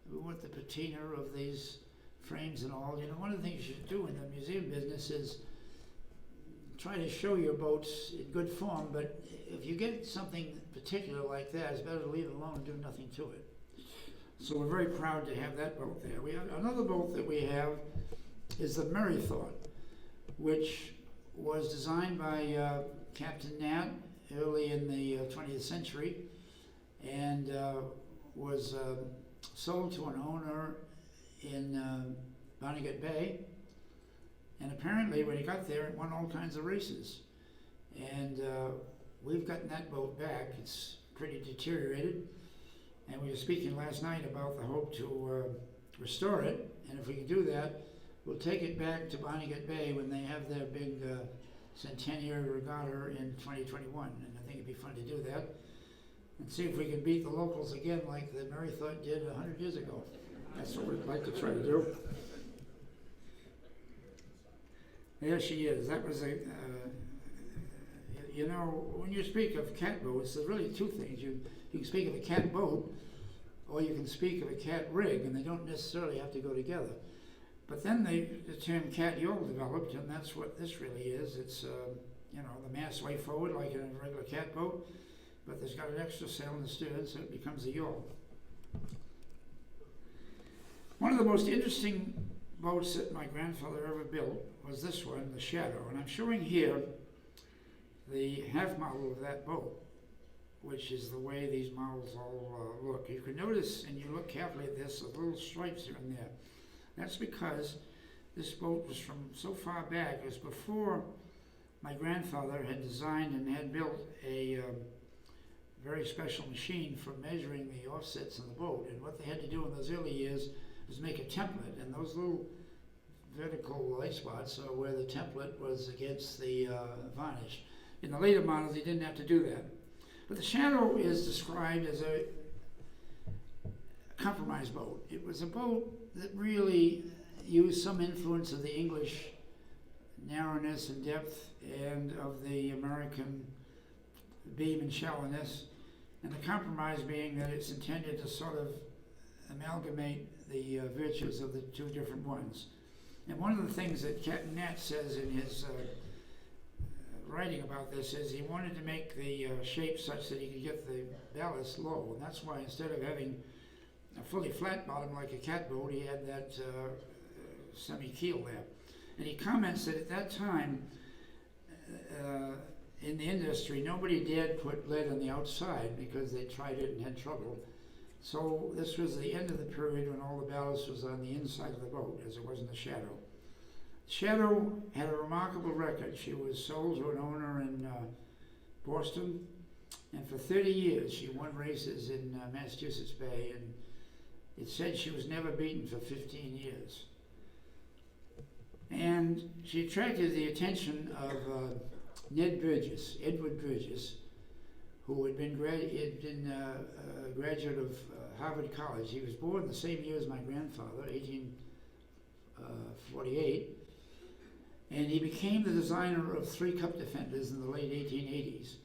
we want the patina of these frames and all. You know, one of the things you should do in the museum business is try to show your boats in good form, but if you get something particular like that, it's better to leave it alone and do nothing to it. So we're very proud to have that boat there. We have another boat that we have is the Merrythought, which was designed by Captain Nat early in the 20th century and was sold to an owner in Barnegat Bay. And apparently when he got there, it won all kinds of races. And we've gotten that boat back. It's pretty deteriorated. And we were speaking last night about the hope to restore it. And if we can do that, we'll take it back to Barnegat Bay when they have their big centenary regatta in 2021. And I think it'd be fun to do that. And see if we can beat the locals again like the Merrythought did 100 years ago. That's what we'd like to try to do. There she is. That was a, you know, when you speak of catboats, there's really two things. You can speak of a catboat, or you can speak of a cat rig, and they don't necessarily have to go together. But then the term cat yawl developed, and that's what this really is. It's, you know, the mast way forward like in a regular catboat, but there's got an extra sail in the stern, so it becomes a yawl. One of the most interesting boats that my grandfather ever built was this one, the Shadow. And I'm showing here the half model of that boat, which is the way these models all look. You can notice, and you look carefully at this, the little stripes are in there. That's because this boat was from so far back. It was before my grandfather had designed and had built a very special machine for measuring the offsets in the boat. And what they had to do in those early years was make a template, and those little vertical light spots are where the template was against the varnish. In the later models, he didn't have to do that. But the Shadow is described as a compromise boat. It was a boat that really used some influence of the English narrowness and depth and of the American beam and shallowness, and the compromise being that it's intended to sort of amalgamate the virtues of the two different ones. And one of the things that Captain Nat says in his writing about this is he wanted to make the shape such that he could get the ballast low, and that's why instead of having a fully flat bottom like a catboat, he had that semi-keel there. And he comments that at that time in the industry, nobody dared put lead on the outside because they tried it and had trouble. So this was the end of the period when all the ballast was on the inside of the boat, as it was in the Shadow. Shadow had a remarkable record. She was sold to an owner in Boston, and for 30 years she won races in Massachusetts Bay, and it said she was never beaten for 15 years. And she attracted the attention of Edward Burgess, who had been a graduate of Harvard College. He was born the same year as my grandfather, 1848, and he became the designer of 3 cup defenders in the late 1880s.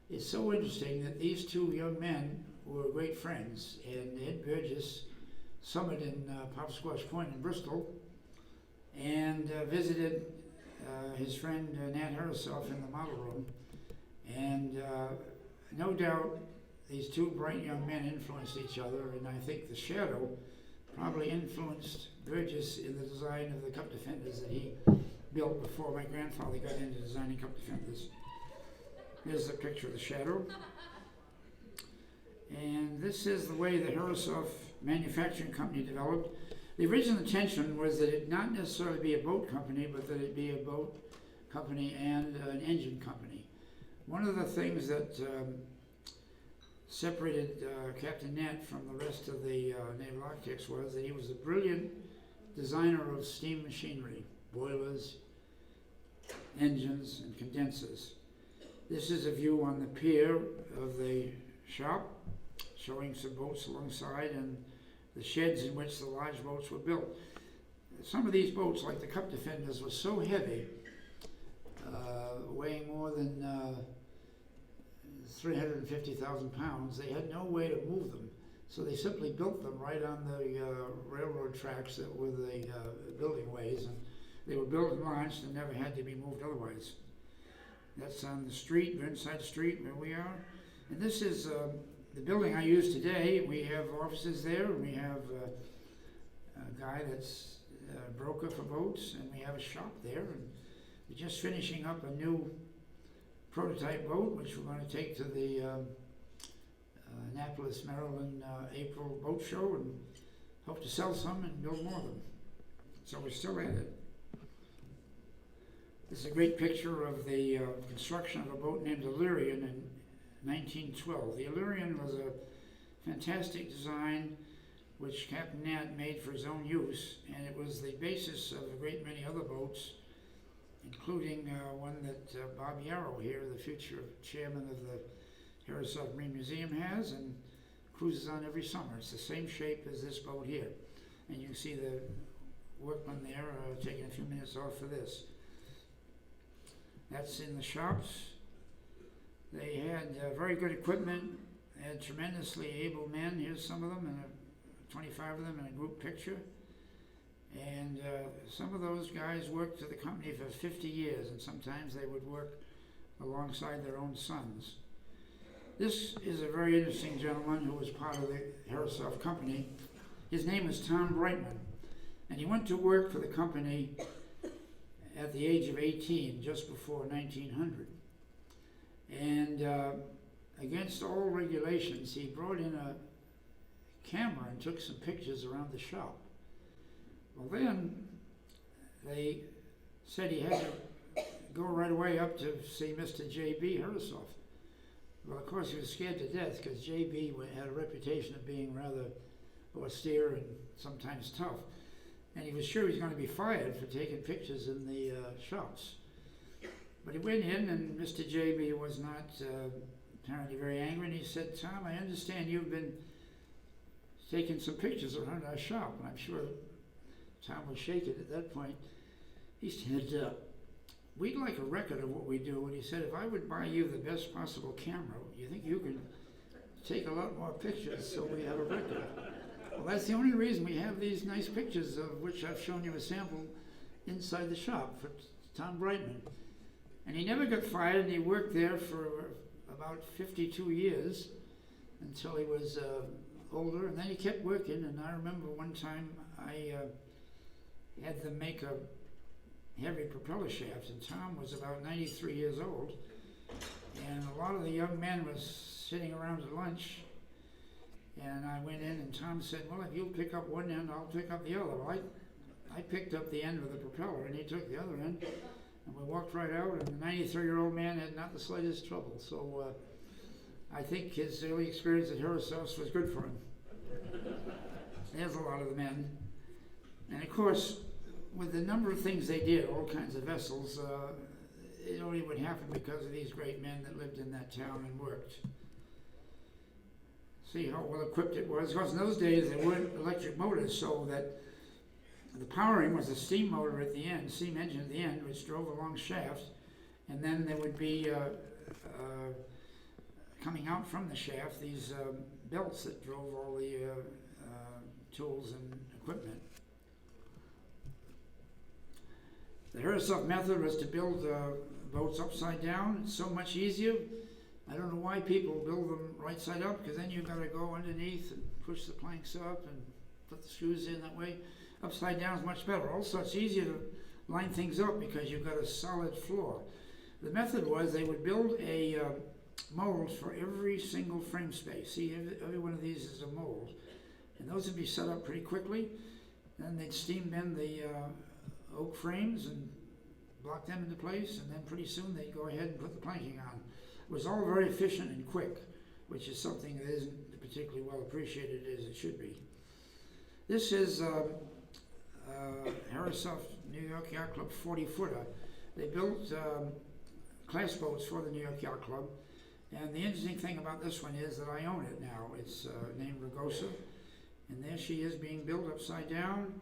It's so interesting that these two young men were great friends, and Ed Burgess summered in Popsquash Point in Bristol and visited his friend Nat Herreshoff in the model room, and no doubt these two bright young men influenced each other, and I think the shadow probably influenced Burgess in the design of the cup defenders that he built before my grandfather got into designing cup defenders. Here's a picture of the shadow. And this is the way the Herreshoff Manufacturing Company developed. The original intention was that it not necessarily be a boat company, but that it be a boat company and an engine company. One of the things that separated Captain Nat from the rest of the naval architects was that he was a brilliant designer of steam machinery, boilers, engines, and condensers. This is a view on the pier of the shop, showing some boats alongside and the sheds in which the large boats were built. Some of these boats, like the cup defenders, were so heavy, weighing more than 350,000 pounds, they had no way to move them. So they simply built them right on the railroad tracks that were the building ways, and they were built and launched and never had to be moved otherwise. That's on the street, Burnside Street, where we are. And this is the building I use today. We have offices there, and we have a guy that's a broker for boats, and we have a shop there. And we're just finishing up a new prototype boat, which we're going to take to the Annapolis, Maryland April boat show, and hope to sell some and build more of them. So we're still at it. This is a great picture of the construction of a boat named Illyrian in 1912. The Illyrian was a fantastic design which Captain Nat made for his own use, and it was the basis of a great many other boats, including one that Bob Yarrow here, the future chairman of the Herreshoff Marine Museum, has and cruises on every summer. It's the same shape as this boat here. And you can see the workmen there taking a few minutes off for this. That's in the shops. They had very good equipment. They had tremendously able men. Here's some of them, and 25 of them in a group picture. And some of those guys worked for the company for 50 years, and sometimes they would work alongside their own sons. This is a very interesting gentleman who was part of the Herreshoff company. His name is Tom Brightman, and he went to work for the company at the age of 18, just before 1900. And against all regulations, he brought in a camera and took some pictures around the shop. Well, then they said he had to go right away up to see Mr. J.B. Herreshoff. Well, of course, he was scared to death because J.B. had a reputation of being rather austere and sometimes tough. And he was sure he was going to be fired for taking pictures in the shops. But he went in, and Mr. J.B. was not apparently very angry, and he said, "Tom, I understand you've been taking some pictures around our shop." And I'm sure Tom was shaken at that point. He said, "We'd like a record of what we do." And he said, "If I would buy you the best possible camera, you think you can take a lot more pictures so we have a record?" Well, that's the only reason we have these nice pictures, of which I've shown you a sample inside the shop for Tom Brightman. And he never got fired, and he worked there for about 52 years until he was older, and then he kept working. And I remember one time I had them make a heavy propeller shaft, and Tom was about 93 years old, and a lot of the young men was sitting around at lunch. And I went in, and Tom said, "Well, if you'll pick up one end, I'll pick up the other." Well, I picked up the end of the propeller, and he took the other end, and we walked right out, and the 93-year-old man had not the slightest trouble. So I think his early experience at Herreshoff was good for him. There's a lot of the men. And of course, with the number of things they did, all kinds of vessels, it only would happen because of these great men that lived in that town and worked. See how well equipped it was. Because in those days there weren't electric motors, so that the powering was a steam motor at the end, steam engine at the end, which drove a long shaft, and then there would be coming out from the shaft these belts that drove all the tools and equipment. The Herreshoff method was to build boats upside down. It's so much easier. I don't know why people build them right side up, because then you've got to go underneath and push the planks up and put the screws in that way. Upside down is much better. Also, it's easier to line things up because you've got a solid floor. The method was they would build a mold for every single frame space. See, every one of these is a mold. And those would be set up pretty quickly. Then they'd steam bend the oak frames and block them into place, and then pretty soon they'd go ahead and put the planking on. It was all very efficient and quick, which is something that isn't particularly well appreciated as it should be. This is Herreshoff New York Yacht Club 40-footer. They built class boats for the New York Yacht Club, and the interesting thing about this one is that I own it now. It's named Ragosa, and there she is being built upside down,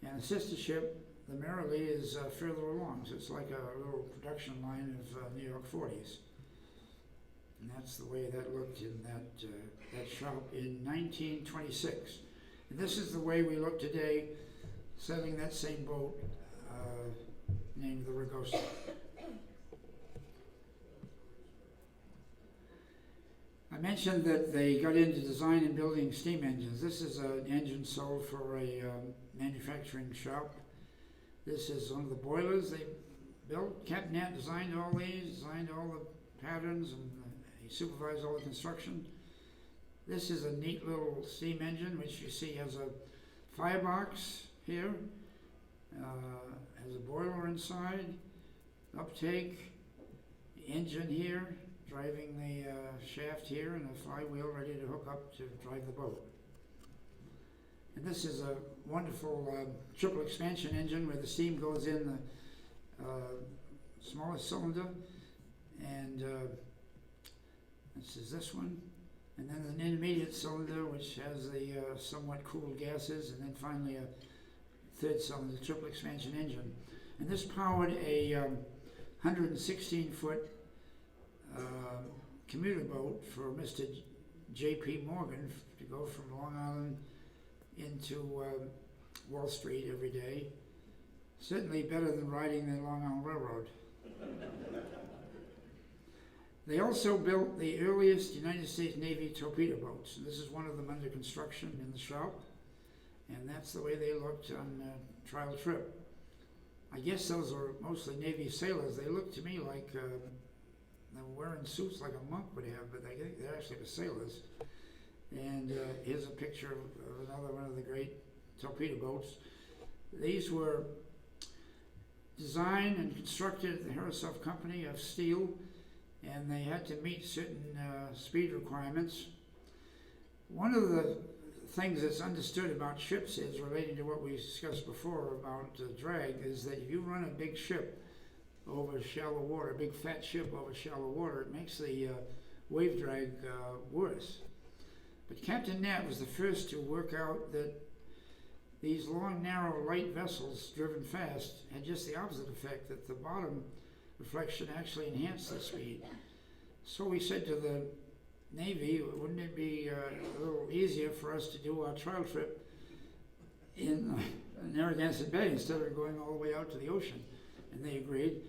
and the sister ship, the Merrily, is further along, so it's like a little production line of New York 40s. And that's the way that looked in that shop in 1926. And this is the way we look today, sailing that same boat named the Ragosa. I mentioned that they got into design and building steam engines. This is an engine sold for a manufacturing shop. This is one of the boilers they built. Captain Nat designed all these, designed all the patterns, and he supervised all the construction. This is a neat little steam engine, which you see has a firebox here, has a boiler inside, uptake, the engine here, driving the shaft here, and a flywheel ready to hook up to drive the boat. And this is a wonderful triple expansion engine where the steam goes in the smallest cylinder, and this is this one, and then an intermediate cylinder which has the somewhat cooled gases, and then finally a third cylinder triple expansion engine. And this powered a 116-foot commuter boat for Mr. J.P. Morgan to go from Long Island into Wall Street every day. Certainly better than riding the Long Island Railroad. They also built the earliest United States Navy torpedo boats. And this is one of them under construction in the shop. And that's the way they looked on trial trip. I guess those are mostly Navy sailors. They look to me like they're wearing suits like a monk would have, but they're actually the sailors. And here's a picture of another one of the great torpedo boats. These were designed and constructed at the Herreshoff Company of steel, and they had to meet certain speed requirements. One of the things that's understood about ships is, relating to what we discussed before about drag, is that if you run a big ship over shallow water, a big fat ship over shallow water, it makes the wave drag worse. But Captain Nat was the first to work out that these long, narrow, light vessels driven fast had just the opposite effect, that the bottom reflection actually enhanced the speed. So we said to the Navy, wouldn't it be a little easier for us to do our trial trip in Narragansett Bay instead of going all the way out to the ocean? And they agreed.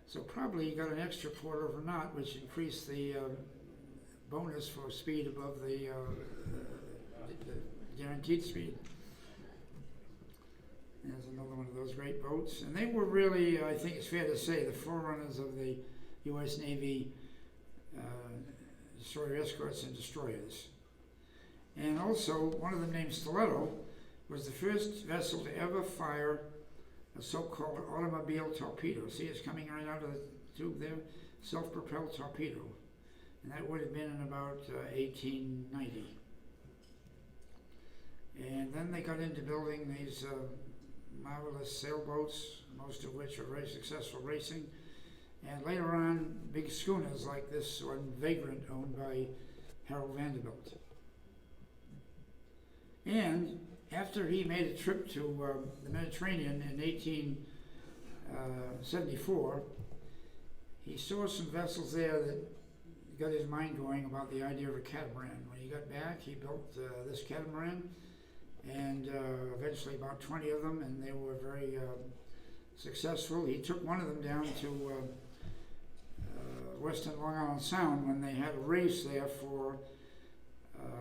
So probably you got an extra quarter of a knot, which increased the bonus for speed above the guaranteed speed. There's another one of those great boats. And they were really, I think it's fair to say, the forerunners of the U.S. Navy destroyer escorts and destroyers. And also, one of them named Stiletto was the first vessel to ever fire a so-called automobile torpedo. See, it's coming right out of the tube there, self-propelled torpedo. And that would have been in about 1890. And then they got into building these marvelous sailboats, most of which are very successful racing. and later on big schooners like this one, Vagrant, owned by Harold Vanderbilt. And after he made a trip to the Mediterranean in 1874, he saw some vessels there that got his mind going about the idea of a catamaran. When he got back, he built this catamaran, and eventually about 20 of them, and they were very successful. He took one of them down to Western Long Island Sound when they had a race there for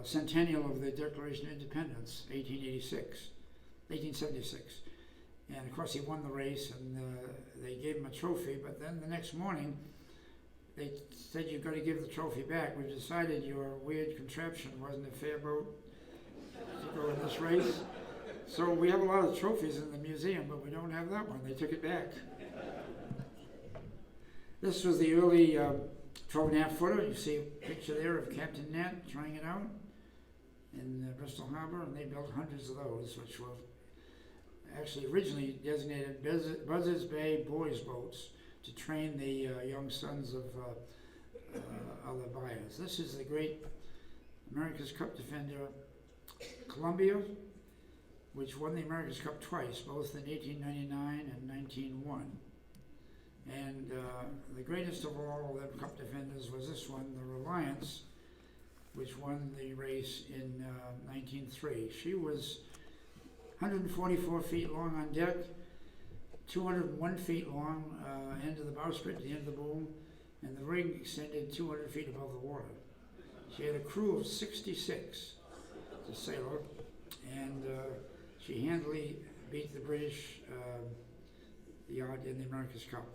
centennial of the Declaration of Independence, 1876. And of course he won the race, and they gave him a trophy, but then the next morning they said, "You've got to give the trophy back. We've decided your weird contraption wasn't a fair boat to go in this race." So we have a lot of trophies in the museum, but we don't have that one. They took it back. This was the early 12.5 footer. You see a picture there of Captain Nat trying it out in Bristol Harbor, and they built hundreds of those, which were actually originally designated Buzzards Bay boys' boats to train the young sons of other buyers. This is the great America's Cup defender Columbia, which won the America's Cup twice, both in 1899 and 1901. And the greatest of all the Cup defenders was this one, the Reliance, which won the race in 1903. She was 144 feet long on deck, 201 feet long end of the bowsprit, the end of the boom, and the rig extended 200 feet above the water. She had a crew of 66, as a sailor, and she handily beat the British yacht in the America's Cup.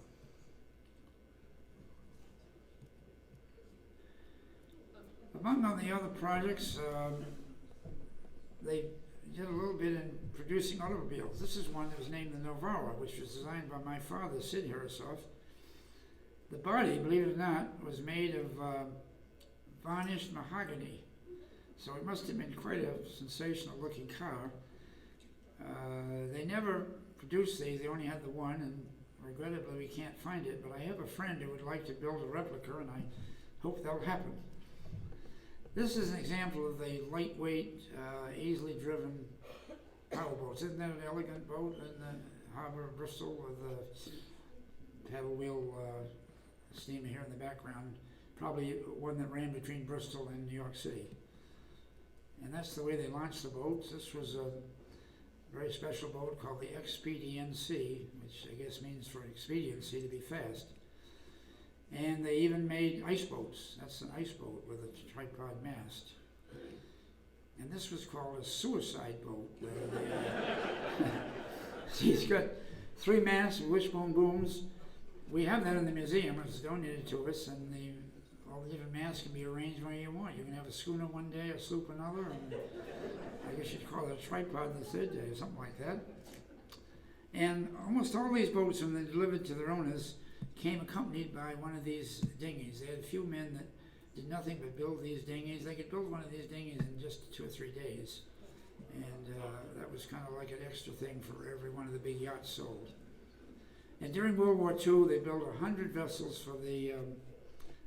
Among the other projects, they did a little bit in producing automobiles. This is one that was named the Novara, which was designed by my father, Sid Herreshoff. The body, believe it or not, was made of varnished mahogany. So it must have been quite a sensational looking car. They never produced these, they only had the one, and regrettably we can't find it, but I have a friend who would like to build a replica, and I hope that'll happen. This is an example of the lightweight, easily driven powerboats. Isn't that an elegant boat in the harbor of Bristol with a paddle wheel steamer here in the background? Probably one that ran between Bristol and New York City. And that's the way they launched the boats. This was a very special boat called the Expediency, which I guess means for expediency, to be fast. And they even made ice boats. That's an ice boat with a tripod mast. And this was called a suicide boat. See, it's got 3 masts and wishbone booms. We have that in the museum. It was donated to us, and all the different masts can be arranged where you want. You can have a schooner one day, a sloop another, and I guess you'd call it a tripod the third day, or something like that. And almost all these boats, when they delivered to their owners, came accompanied by one of these dinghies. They had a few men that did nothing but build these dinghies. They could build one of these dinghies in just 2 or 3 days. And that was kind of like an extra thing for every one of the big yachts sold. And during World War II, they built 100 vessels for the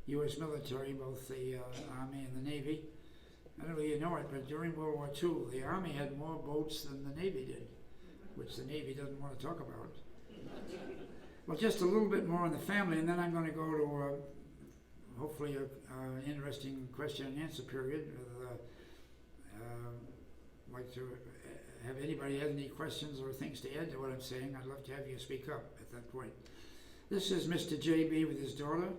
U.S. military, both the Army and the Navy. I don't know if you know it, but during World War II, the Army had more boats than the Navy did, which the Navy doesn't want to talk about. Well, just a little bit more on the family, and then I'm going to go to hopefully an interesting question and answer period. I'd like to have anybody have any questions or things to add to what I'm saying. I'd love to have you speak up at that point. This is Mr. J.B. with his daughter,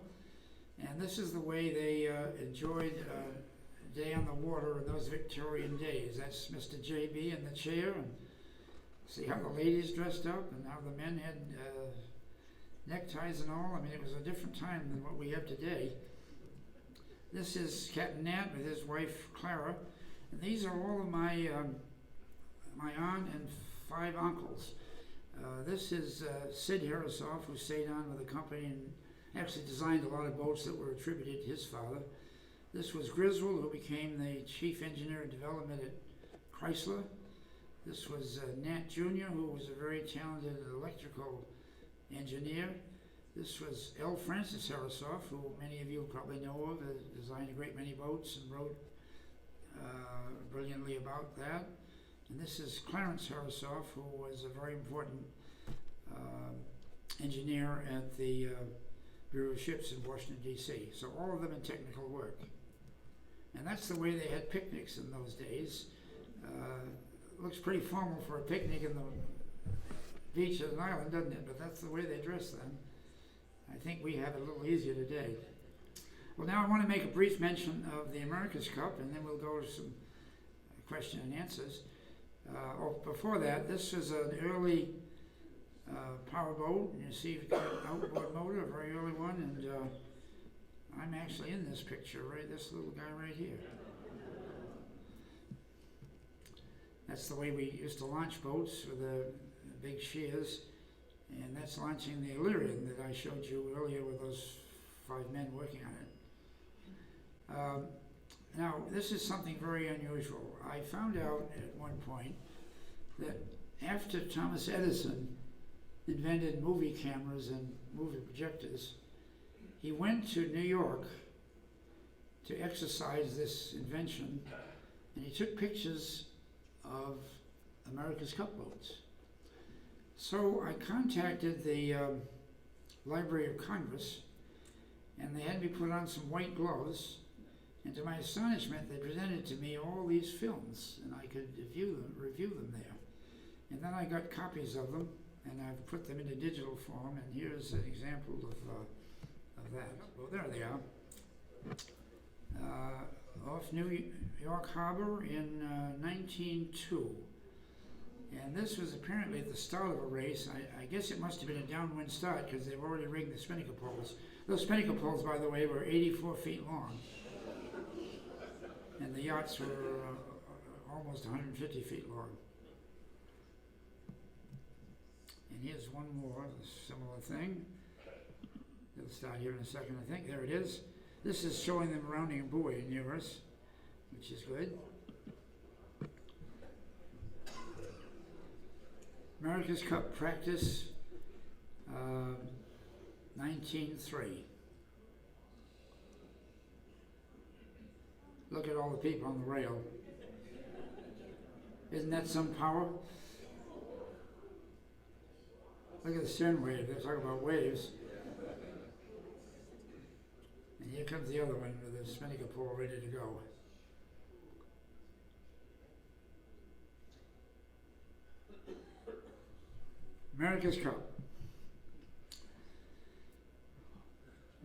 and this is the way they enjoyed a day on the water in those Victorian days. That's Mr. J.B. in the chair, and see how the ladies dressed up and how the men had neckties and all. I mean, it was a different time than what we have today. This is Captain Nat with his wife Clara, and these are all of my my aunt and 5 uncles. This is Sid Herreshoff, who stayed on with the company and actually designed a lot of boats that were attributed to his father. This was Griswold, who became the chief engineer of development at Chrysler. This was Nat Jr., who was a very talented electrical engineer. This was L. Francis Herreshoff, who many of you probably know of, has designed a great many boats and wrote brilliantly about that. And this is Clarence Herreshoff, who was a very important engineer at the Bureau of Ships in Washington, D.C. So all of them in technical work. And that's the way they had picnics in those days. Looks pretty formal for a picnic in the beach of an island, doesn't it? But that's the way they dressed then. I think we have it a little easier today. Well, now I want to make a brief mention of the America's Cup, and then we'll go to some question and answers. Before that, this is an early powerboat. You see, you've got an outboard motor, a very early one, and I'm actually in this picture, right? This little guy right here. That's the way we used to launch boats with the big shears, and that's launching the Illyrian that I showed you earlier with those 5 men working on it. Now, this is something very unusual. I found out at one point that after Thomas Edison invented movie cameras and movie projectors, he went to New York to exercise this invention, and he took pictures of America's Cup boats. So I contacted the Library of Congress, and they had me put on some white gloves, and to my astonishment, they presented to me all these films, and I could review them there. And then I got copies of them, and I've put them into digital form, and here's an example of that. Well, there they are. Off New York Harbor in 1902. And this was apparently at the start of a race. I guess it must have been a downwind start because they've already rigged the spinnaker poles. Those spinnaker poles, by the way, were 84 feet long. And the yachts were almost 150 feet long. And here's one more, a similar thing. It'll start here in a second, I think. There it is. This is showing them rounding a buoy near us, which is good. America's Cup practice, 1903. Look at all the people on the rail. Isn't that some power? Look at the stern wave. They're talking about waves. And here comes the other one with the spinnaker pole ready to go. America's Cup.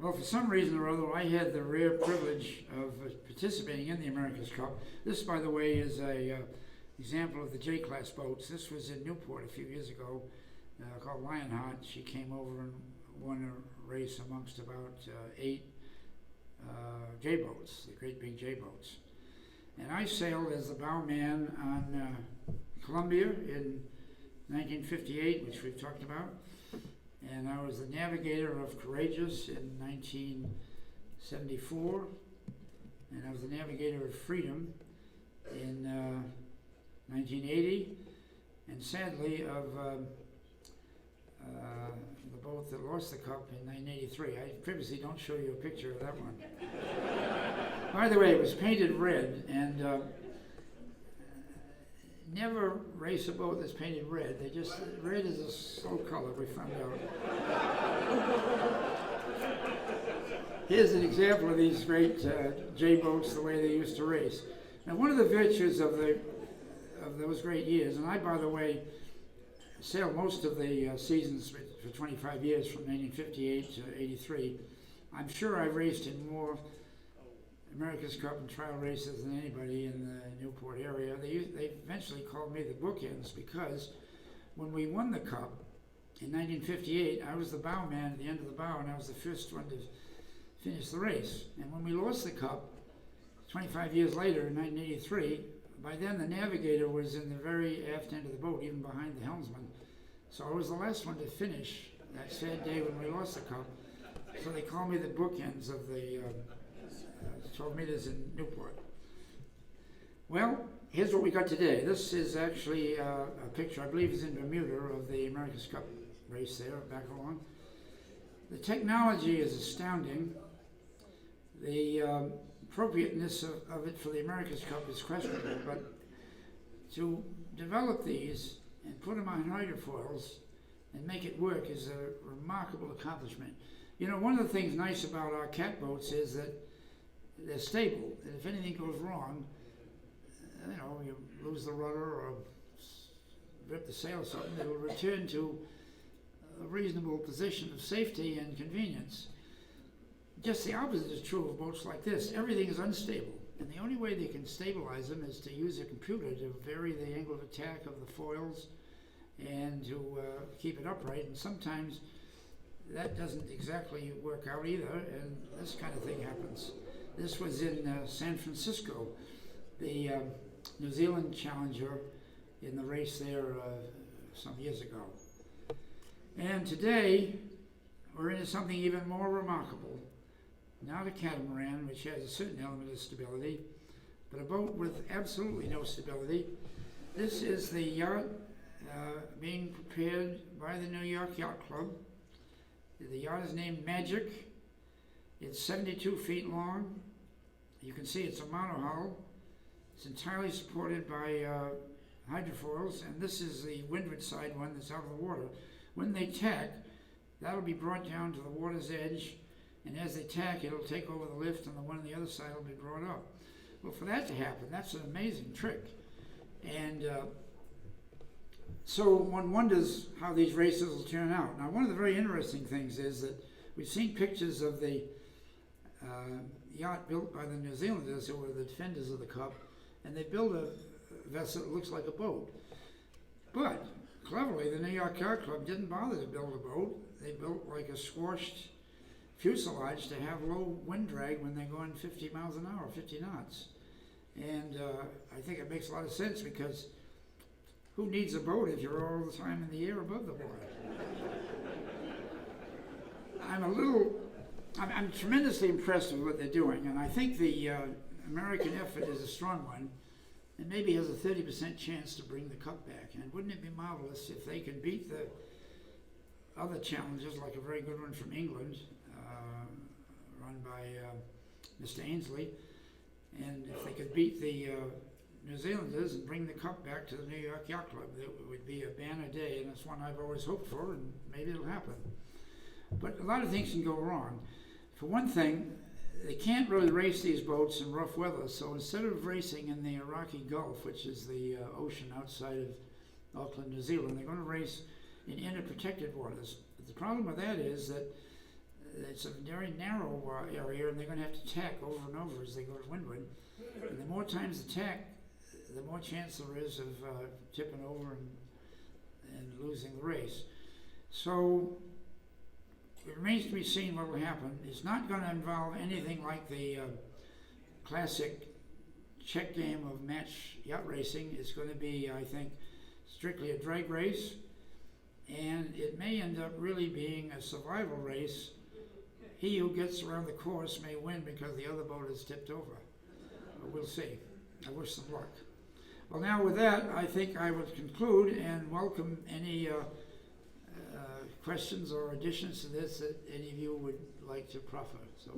Well, for some reason or other, I had the rare privilege of participating in the America's Cup. This, by the way, is a example of the J-class boats. This was in Newport a few years ago, called Lionheart. She came over and won a race amongst about 8 J-boats, the great big J-boats. And I sailed as the bowman on Columbia in 1958, which we've talked about. And I was the navigator of Courageous in 1974. And I was the navigator of Freedom in 1980. And sadly, of the boat that lost the cup in 1983. I previously don't show you a picture of that one. By the way, it was painted red, and never race a boat that's painted red. They just, red is a slow color, we found out. Here's an example of these great J-boats, the way they used to race. Now, one of the virtues of those great years, and I, by the way, sailed most of the seasons for 25 years from 1958 to 83. I'm sure I raced in more America's Cup and trial races than anybody in the Newport area. They eventually called me the bookends because when we won the Cup in 1958, I was the bowman at the end of the bow, and I was the first one to finish the race. And when we lost the Cup 25 years later in 1983, by then the navigator was in the very aft end of the boat, even behind the helmsman. So I was the last one to finish that sad day when we lost the Cup. So they called me the bookends of the 12 meters in Newport. Well, here's what we got today. This is actually a picture, I believe is in Bermuda, of the America's Cup race there, back along. The technology is astounding. The appropriateness of it for the America's Cup is questionable, but to develop these and put them on hydrofoils and make it work is a remarkable accomplishment. You know, one of the things nice about our catboats is that they're stable, and if anything goes wrong, you know, you lose the rudder or rip the sail or something, it will return to a reasonable position of safety and convenience. Just the opposite is true of boats like this. Everything is unstable, and the only way they can stabilize them is to use a computer to vary the angle of attack of the foils and to keep it upright, and sometimes that doesn't exactly work out either, and this kind of thing happens. This was in San Francisco, the New Zealand challenger in the race there some years ago. And today, we're into something even more remarkable. Not a catamaran, which has a certain element of stability, but a boat with absolutely no stability. This is the yacht being prepared by the New York Yacht Club. The yacht is named Magic. It's 72 feet long. You can see it's a monohull. It's entirely supported by hydrofoils, and this is the windward side one that's out of the water. When they tack, that'll be brought down to the water's edge, and as they tack, it'll take over the lift, and the one on the other side will be brought up. Well, for that to happen, that's an amazing trick. And so one wonders how these races will turn out. Now, one of the very interesting things is that we've seen pictures of the yacht built by the New Zealanders, who were the defenders of the Cup, and they built a vessel that looks like a boat. But cleverly, the New York Yacht Club didn't bother to build a boat. They built like a squashed fuselage to have low wind drag when they're going 50 miles an hour, 50 knots. And I think it makes a lot of sense, because who needs a boat if you're all the time in the air above the water? I'm tremendously impressed with what they're doing, and I think the American effort is a strong one, and maybe has a 30% chance to bring the Cup back. And wouldn't it be marvelous if they could beat the other challenges, like a very good one from England, run by Mr. Ainsley, and if they could beat the New Zealanders and bring the Cup back to the New York Yacht Club, it would be a banner day, and it's one I've always hoped for, and maybe it'll happen. But a lot of things can go wrong. For one thing, they can't really race these boats in rough weather, so instead of racing in the Iraqi Gulf, which is the ocean outside of Auckland, New Zealand, they're going to race in inner protected waters. But the problem with that is that it's a very narrow area, and they're going to have to tack over and over as they go to windward. And the more times they tack, the more chance there is of tipping over and losing the race. So it remains to be seen what will happen. It's not going to involve anything like the classic check game of match yacht racing. It's going to be, I think, strictly a drag race, and it may end up really being a survival race. He who gets around the course may win because the other boat is tipped over. But we'll see. I wish them luck. Well, now with that, I think I would conclude and welcome any questions or additions to this that any of you would like to proffer. So.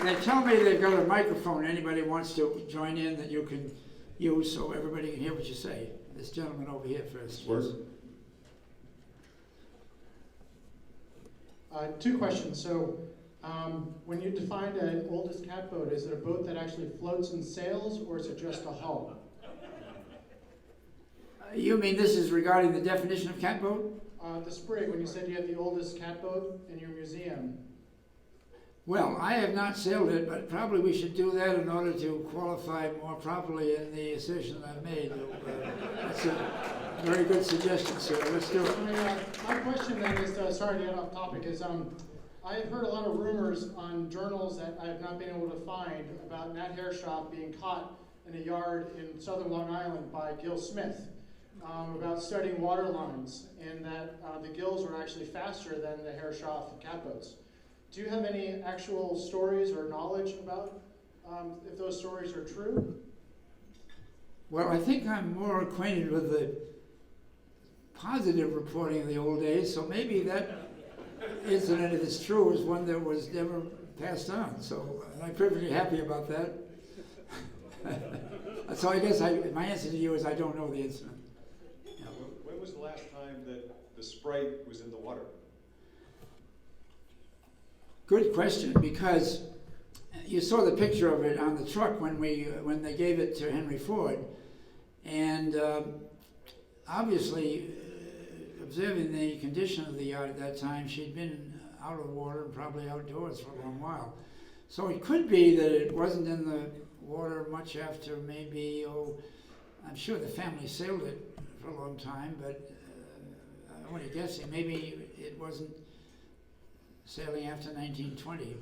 They tell me they've got a microphone. Anybody wants to join in that you can use so everybody can hear what you say. This gentleman over here first. Two questions. So, when you defined an oldest catboat, is it a boat that actually floats and sails, or is it just a hull? You mean this is regarding the definition of catboat? The sprig, when you said you had the oldest catboat in your museum. Well, I have not sailed it, but probably we should do that in order to qualify more properly in the assertion I've made. That's a very good suggestion, sir. Let's do it. My question then is, sorry to get off topic, is I've heard a lot of rumors on journals that I have not been able to find about Nat Herreshoff being caught in a yard in southern Long Island by Gil Smith. about studying water lines, and that the gills were actually faster than the Herreshoff catboats. Do you have any actual stories or knowledge about if those stories are true? Well, I think I'm more acquainted with the positive reporting of the old days, so maybe that incident, if it's true, is one that was never passed on. So I'm perfectly happy about that. So I guess my answer to you is I don't know the incident. Yeah. When was the last time that the Sprite was in the water? Good question, because you saw the picture of it on the truck when they gave it to Henry Ford, and obviously, observing the condition of the yacht at that time, she'd been out of the water and probably outdoors for a long while. So it could be that it wasn't in the water much after maybe, I'm sure the family sailed it for a long time, but I'm only guessing, maybe it wasn't sailing after 1920.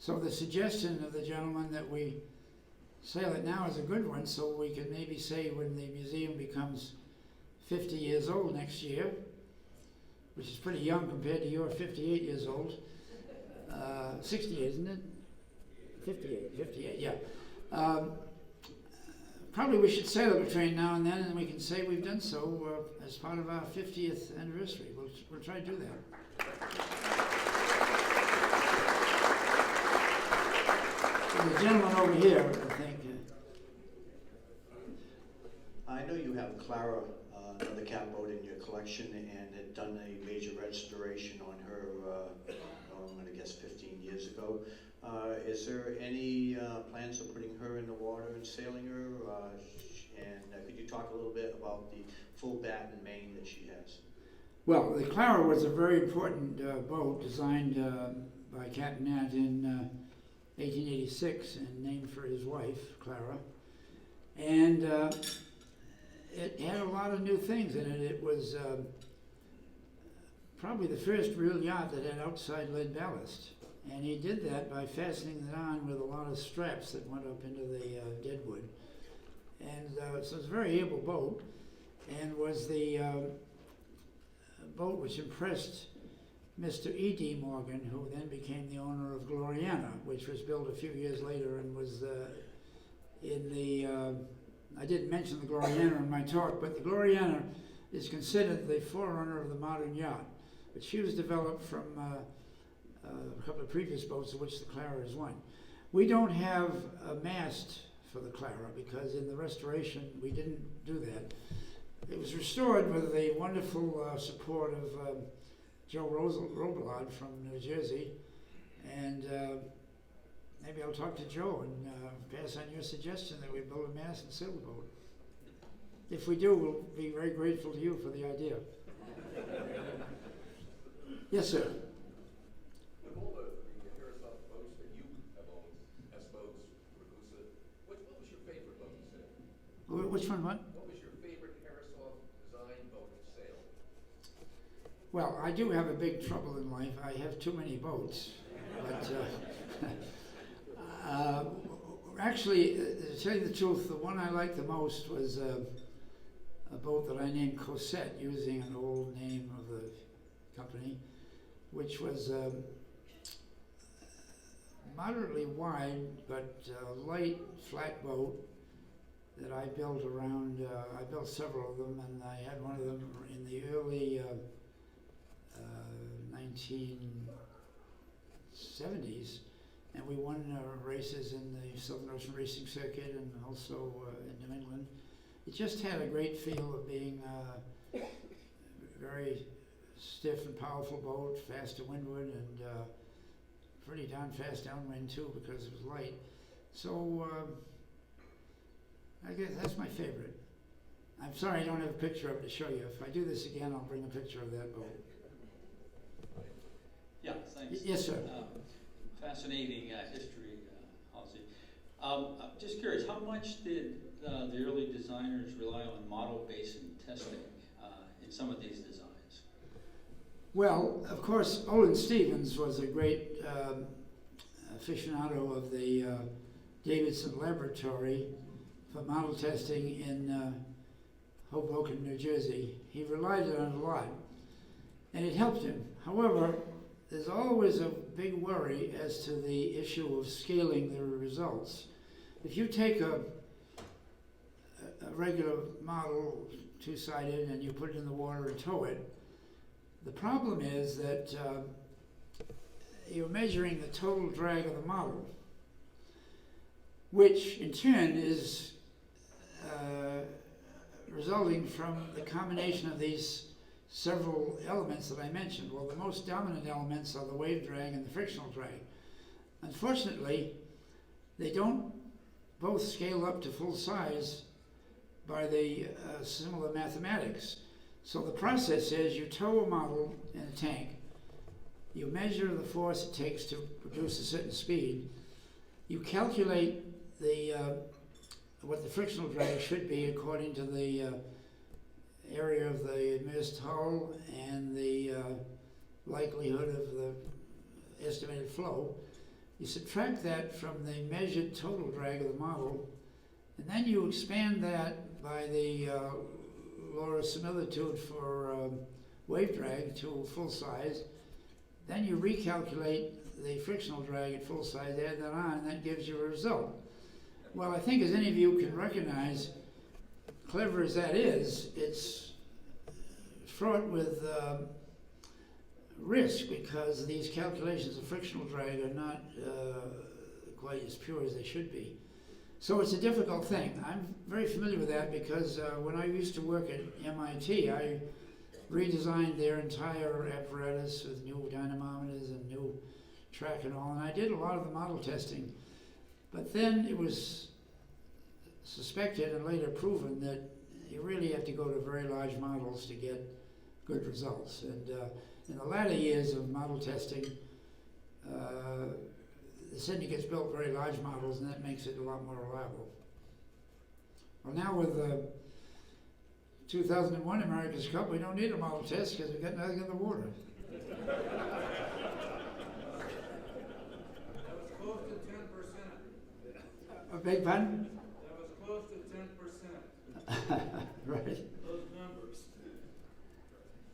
So the suggestion of the gentleman that we sail it now is a good one, so we could maybe say when the museum becomes 50 years old next year, which is pretty young compared to your 58 years old. 68, isn't it? 58, yeah. Probably we should sail it between now and then, and we can say we've done so as part of our 50th anniversary. We'll try to do that. So the gentleman over here, I think. I know you have Clara, another catboat in your collection, and had done a major restoration on her, I'm going to guess 15 years ago. Is there any plans of putting her in the water and sailing her? And could you talk a little bit about the full bat and main that she has? Well, the Clara was a very important boat designed by Captain Nat in 1886 and named for his wife, Clara. And it had a lot of new things in it. It was probably the first real yacht that had outside lead ballast. And he did that by fastening it on with a lot of straps that went up into the deadwood. And so it was a very able boat, and was the boat which impressed Mr. E.D. Morgan, who then became the owner of Gloriana, which was built a few years later and was in the, I didn't mention the Gloriana in my talk, but the Gloriana is considered the forerunner of the modern yacht. But she was developed from a couple of previous boats, of which the Clara is one. We don't have a mast for the Clara because in the restoration we didn't do that. It was restored with the wonderful support of Joe Robillard from New Jersey, and maybe I'll talk to Joe and pass on your suggestion that we build a mast and sail the boat. If we do, we'll be very grateful to you for the idea. Yes, sir. Of all the Herreshoff boats that you have owned, S-boats, Ragusa, what was your favorite boat to sail? Which one, what? What was your favorite Herreshoff design boat to sail? Well, I do have a big trouble in life. I have too many boats. But actually, to tell you the truth, the one I liked the most was a boat that I named Cosette, using an old name of the company, which was moderately wide but light, flat boat that I built around, I built several of them, and I had one of them in the early 1970s, and we won races in the Southern Ocean Racing Circuit and also in New England. It just had a great feel of being very stiff and powerful boat, fast to windward, and pretty darn fast downwind too because it was light. So I guess that's my favorite. I'm sorry I don't have a picture of it to show you. If I do this again, I'll bring a picture of that boat. Yeah, thanks. Yes, sir. Fascinating history, Halsey. I'm just curious, how much did the early designers rely on model-based testing in some of these designs? Well, of course, Olin Stevens was a great aficionado of the Davidson Laboratory for model testing in Hoboken, New Jersey. He relied on it a lot, and it helped him. However, there's always a big worry as to the issue of scaling the results. If you take a regular model, two-sided, and you put it in the water and tow it, the problem is that you're measuring the total drag of the model, which in turn is resulting from the combination of these several elements that I mentioned. Well, the most dominant elements are the wave drag and the frictional drag. Unfortunately, they don't both scale up to full size by the similar mathematics. So the process is you tow a model in a tank, you measure the force it takes to produce a certain speed, you calculate what the frictional drag should be according to the area of the immersed hull and the likelihood of the estimated flow. You subtract that from the measured total drag of the model, and then you expand that by the law of similitude for wave drag to full size. Then you recalculate the frictional drag at full size, add that on, and that gives you a result. Well, I think as any of you can recognize, clever as that is, it's fraught with risk because these calculations of frictional drag are not quite as pure as they should be. So it's a difficult thing. I'm very familiar with that because when I used to work at MIT, I redesigned their entire apparatus with new dynamometers and new track and all, and I did a lot of the model testing. But then it was suspected and later proven that you really have to go to very large models to get good results. And in the latter years of model testing, the syndicates built very large models, and that makes it a lot more reliable. Well, now with the 2001 America's Cup, we don't need a model test because we've got nothing in the water. That was close to 10%. A big pardon? That was close to 10%. Right. Those numbers.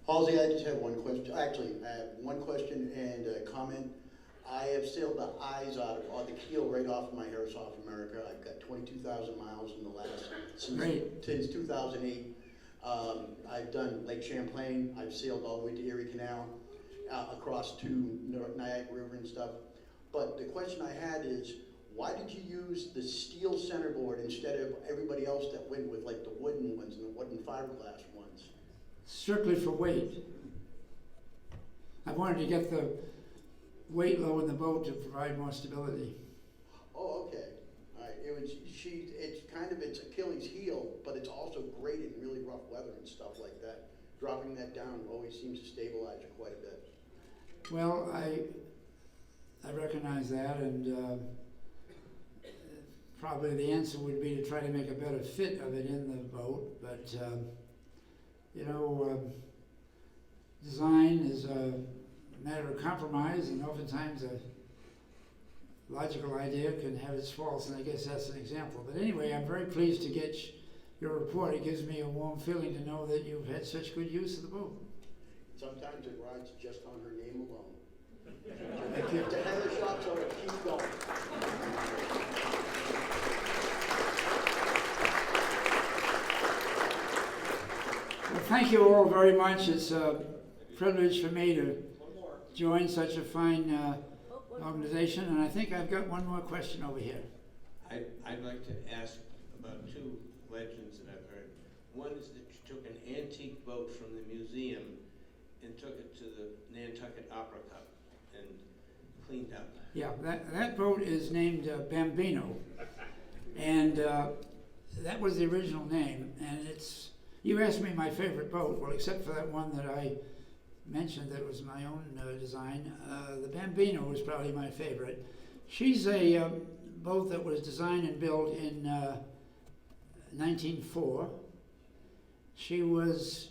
Halsey, I just have one question. Actually, I have one question and a comment. I have sailed the eyes out of the keel right off of my Herreshoff America. I've got 22,000 miles in the last, since 2008. I've done Lake Champlain. I've sailed all the way to Erie Canal, across to Niagara River and stuff. But the question I had is, why did you use the steel centerboard instead of everybody else that went with like the wooden ones and the wooden fiberglass ones? Strictly for weight. I wanted to get the weight low in the boat to provide more stability. Oh, okay. All right. It's Achilles' heel, but it's also great in really rough weather and stuff like that. Dropping that down always seems to stabilize you quite a bit. Well, I recognize that, and probably the answer would be to try to make a better fit of it in the boat, but design is a matter of compromise, and oftentimes a logical idea can have its faults, and I guess that's an example. But anyway, I'm very pleased to get your report. It gives me a warm feeling to know that you've had such good use of the boat. Sometimes it rides just on her name alone. Thank you. To Herreshoff, so keep going. Well, thank you all very much. It's a privilege for me to join such a fine organization, and I think I've got one more question over here. I'd like to ask about two legends that I've heard. One is that you took an antique boat from the museum and took it to the Nantucket Opera Cup and cleaned up. Yeah, that boat is named Bambino, and that was the original name. And you asked me my favorite boat. Well, except for that one that I mentioned that was my own design, the Bambino was probably my favorite. She's a boat that was designed and built in 1904. She was,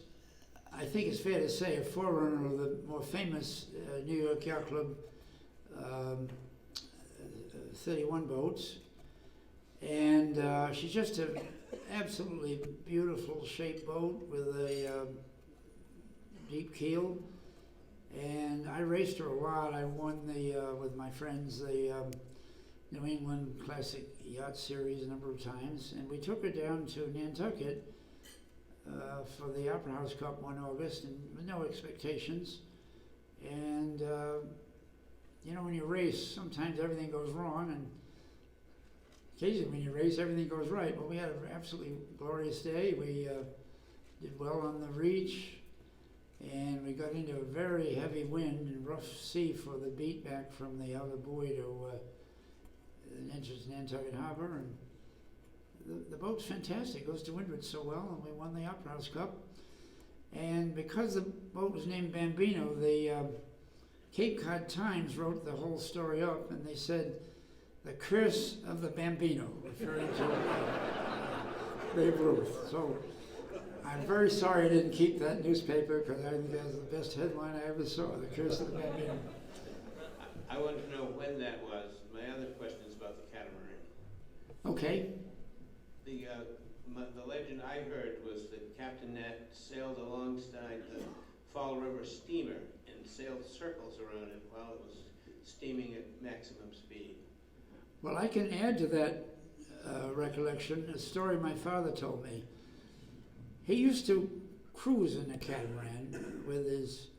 I think it's fair to say, a forerunner of the more famous New York Yacht Club 31 boats. And she's just a absolutely beautiful shaped boat with a deep keel. And I raced her a lot. I won with my friends the New England Classic Yacht Series a number of times. And we took her down to Nantucket for the Opera House Cup one August, and with no expectations. And you know, when you race, sometimes everything goes wrong, and occasionally when you race, everything goes right. But we had an absolutely glorious day. We did well on the reach, and we got into a very heavy wind and rough sea for the beat back from the outer buoy to enters Nantucket Harbor. And the boat's fantastic. It goes to windward so well, and we won the Opera House Cup. And because the boat was named Bambino, the Cape Cod Times wrote the whole story up, and they said, "The curse of the Bambino," referring to Babe Ruth. So I'm very sorry I didn't keep that newspaper, because I think that was the best headline I ever saw, "The curse of the Bambino." I want to know when that was. My other question is about the catamaran. Okay. The legend I heard was that Captain Nat sailed alongside the Fall River steamer and sailed circles around it while it was steaming at maximum speed. Well, I can add to that recollection a story my father told me. He used to cruise in a catamaran with his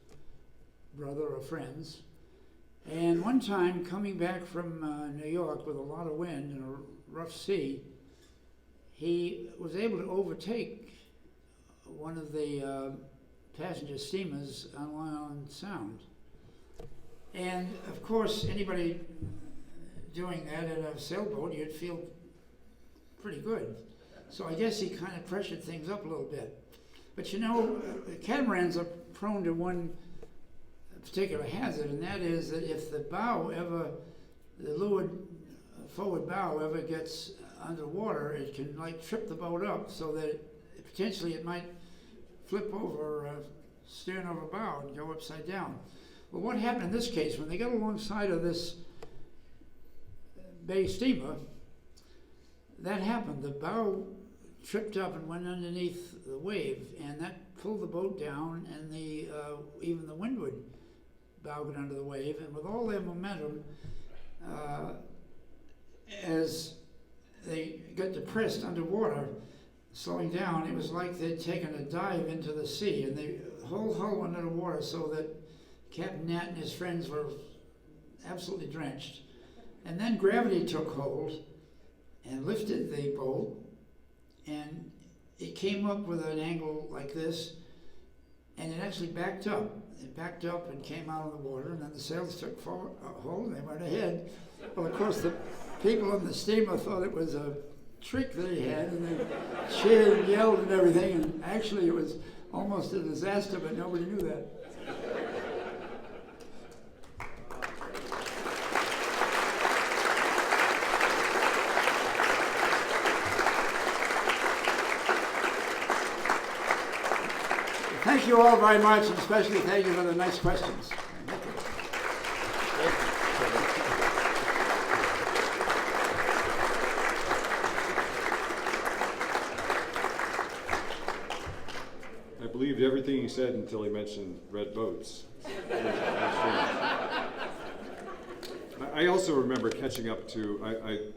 brother or friends. And one time, coming back from New York with a lot of wind and a rough sea, he was able to overtake one of the passenger steamers on Long Island Sound. And of course, anybody doing that in a sailboat, you'd feel pretty good. So I guess he kind of pressured things up a little bit. But you know, catamarans are prone to one particular hazard, and that is that if the leeward forward bow ever gets underwater, it can like trip the boat up, so that potentially it might flip over stern over bow and go upside down. Well, what happened in this case, when they got alongside of this bay steamer, that happened. The bow tripped up and went underneath the wave, and that pulled the boat down, and even the windward bow got under the wave, and with all their momentum, as they got depressed underwater, slowing down, it was like they'd taken a dive into the sea, and the whole hull went underwater, so that Captain Nat and his friends were absolutely drenched. And then gravity took hold and lifted the boat, and it came up with an angle like this, and it actually backed up. It backed up and came out of the water, and then the sails took hold and they went ahead. Well, of course, the people on the steamer thought it was a trick that he had, and they cheered and yelled and everything, and actually it was almost a disaster, but nobody knew that. Thank you all very much, and especially thank you for the nice questions. I believed everything he said until he mentioned red boats. I also remember catching up to,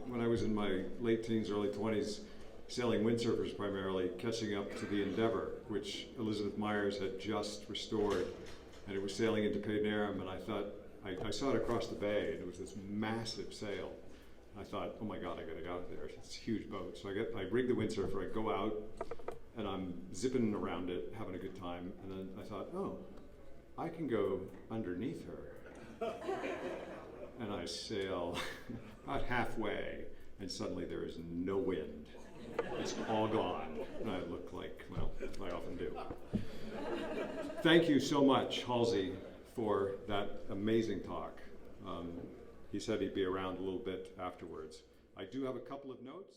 when I was in my late teens, early 20s, sailing windsurfers primarily, catching up to the Endeavor, which Elizabeth Myers had just restored, and it was sailing into Padenarum, and I thought, I saw it across the bay, and it was this massive sail. I thought, oh my God, I gotta get out there. It's a huge boat. So I rigged the windsurfer, I go out, and I'm zipping around it, having a good time, and then I thought, oh, I can go underneath her. And I sail about halfway, and suddenly there is no wind. It's all gone, and I look like, well, I often do. Thank you so much, Halsey, for that amazing talk. He said he'd be around a little bit afterwards. I do have a couple of notes.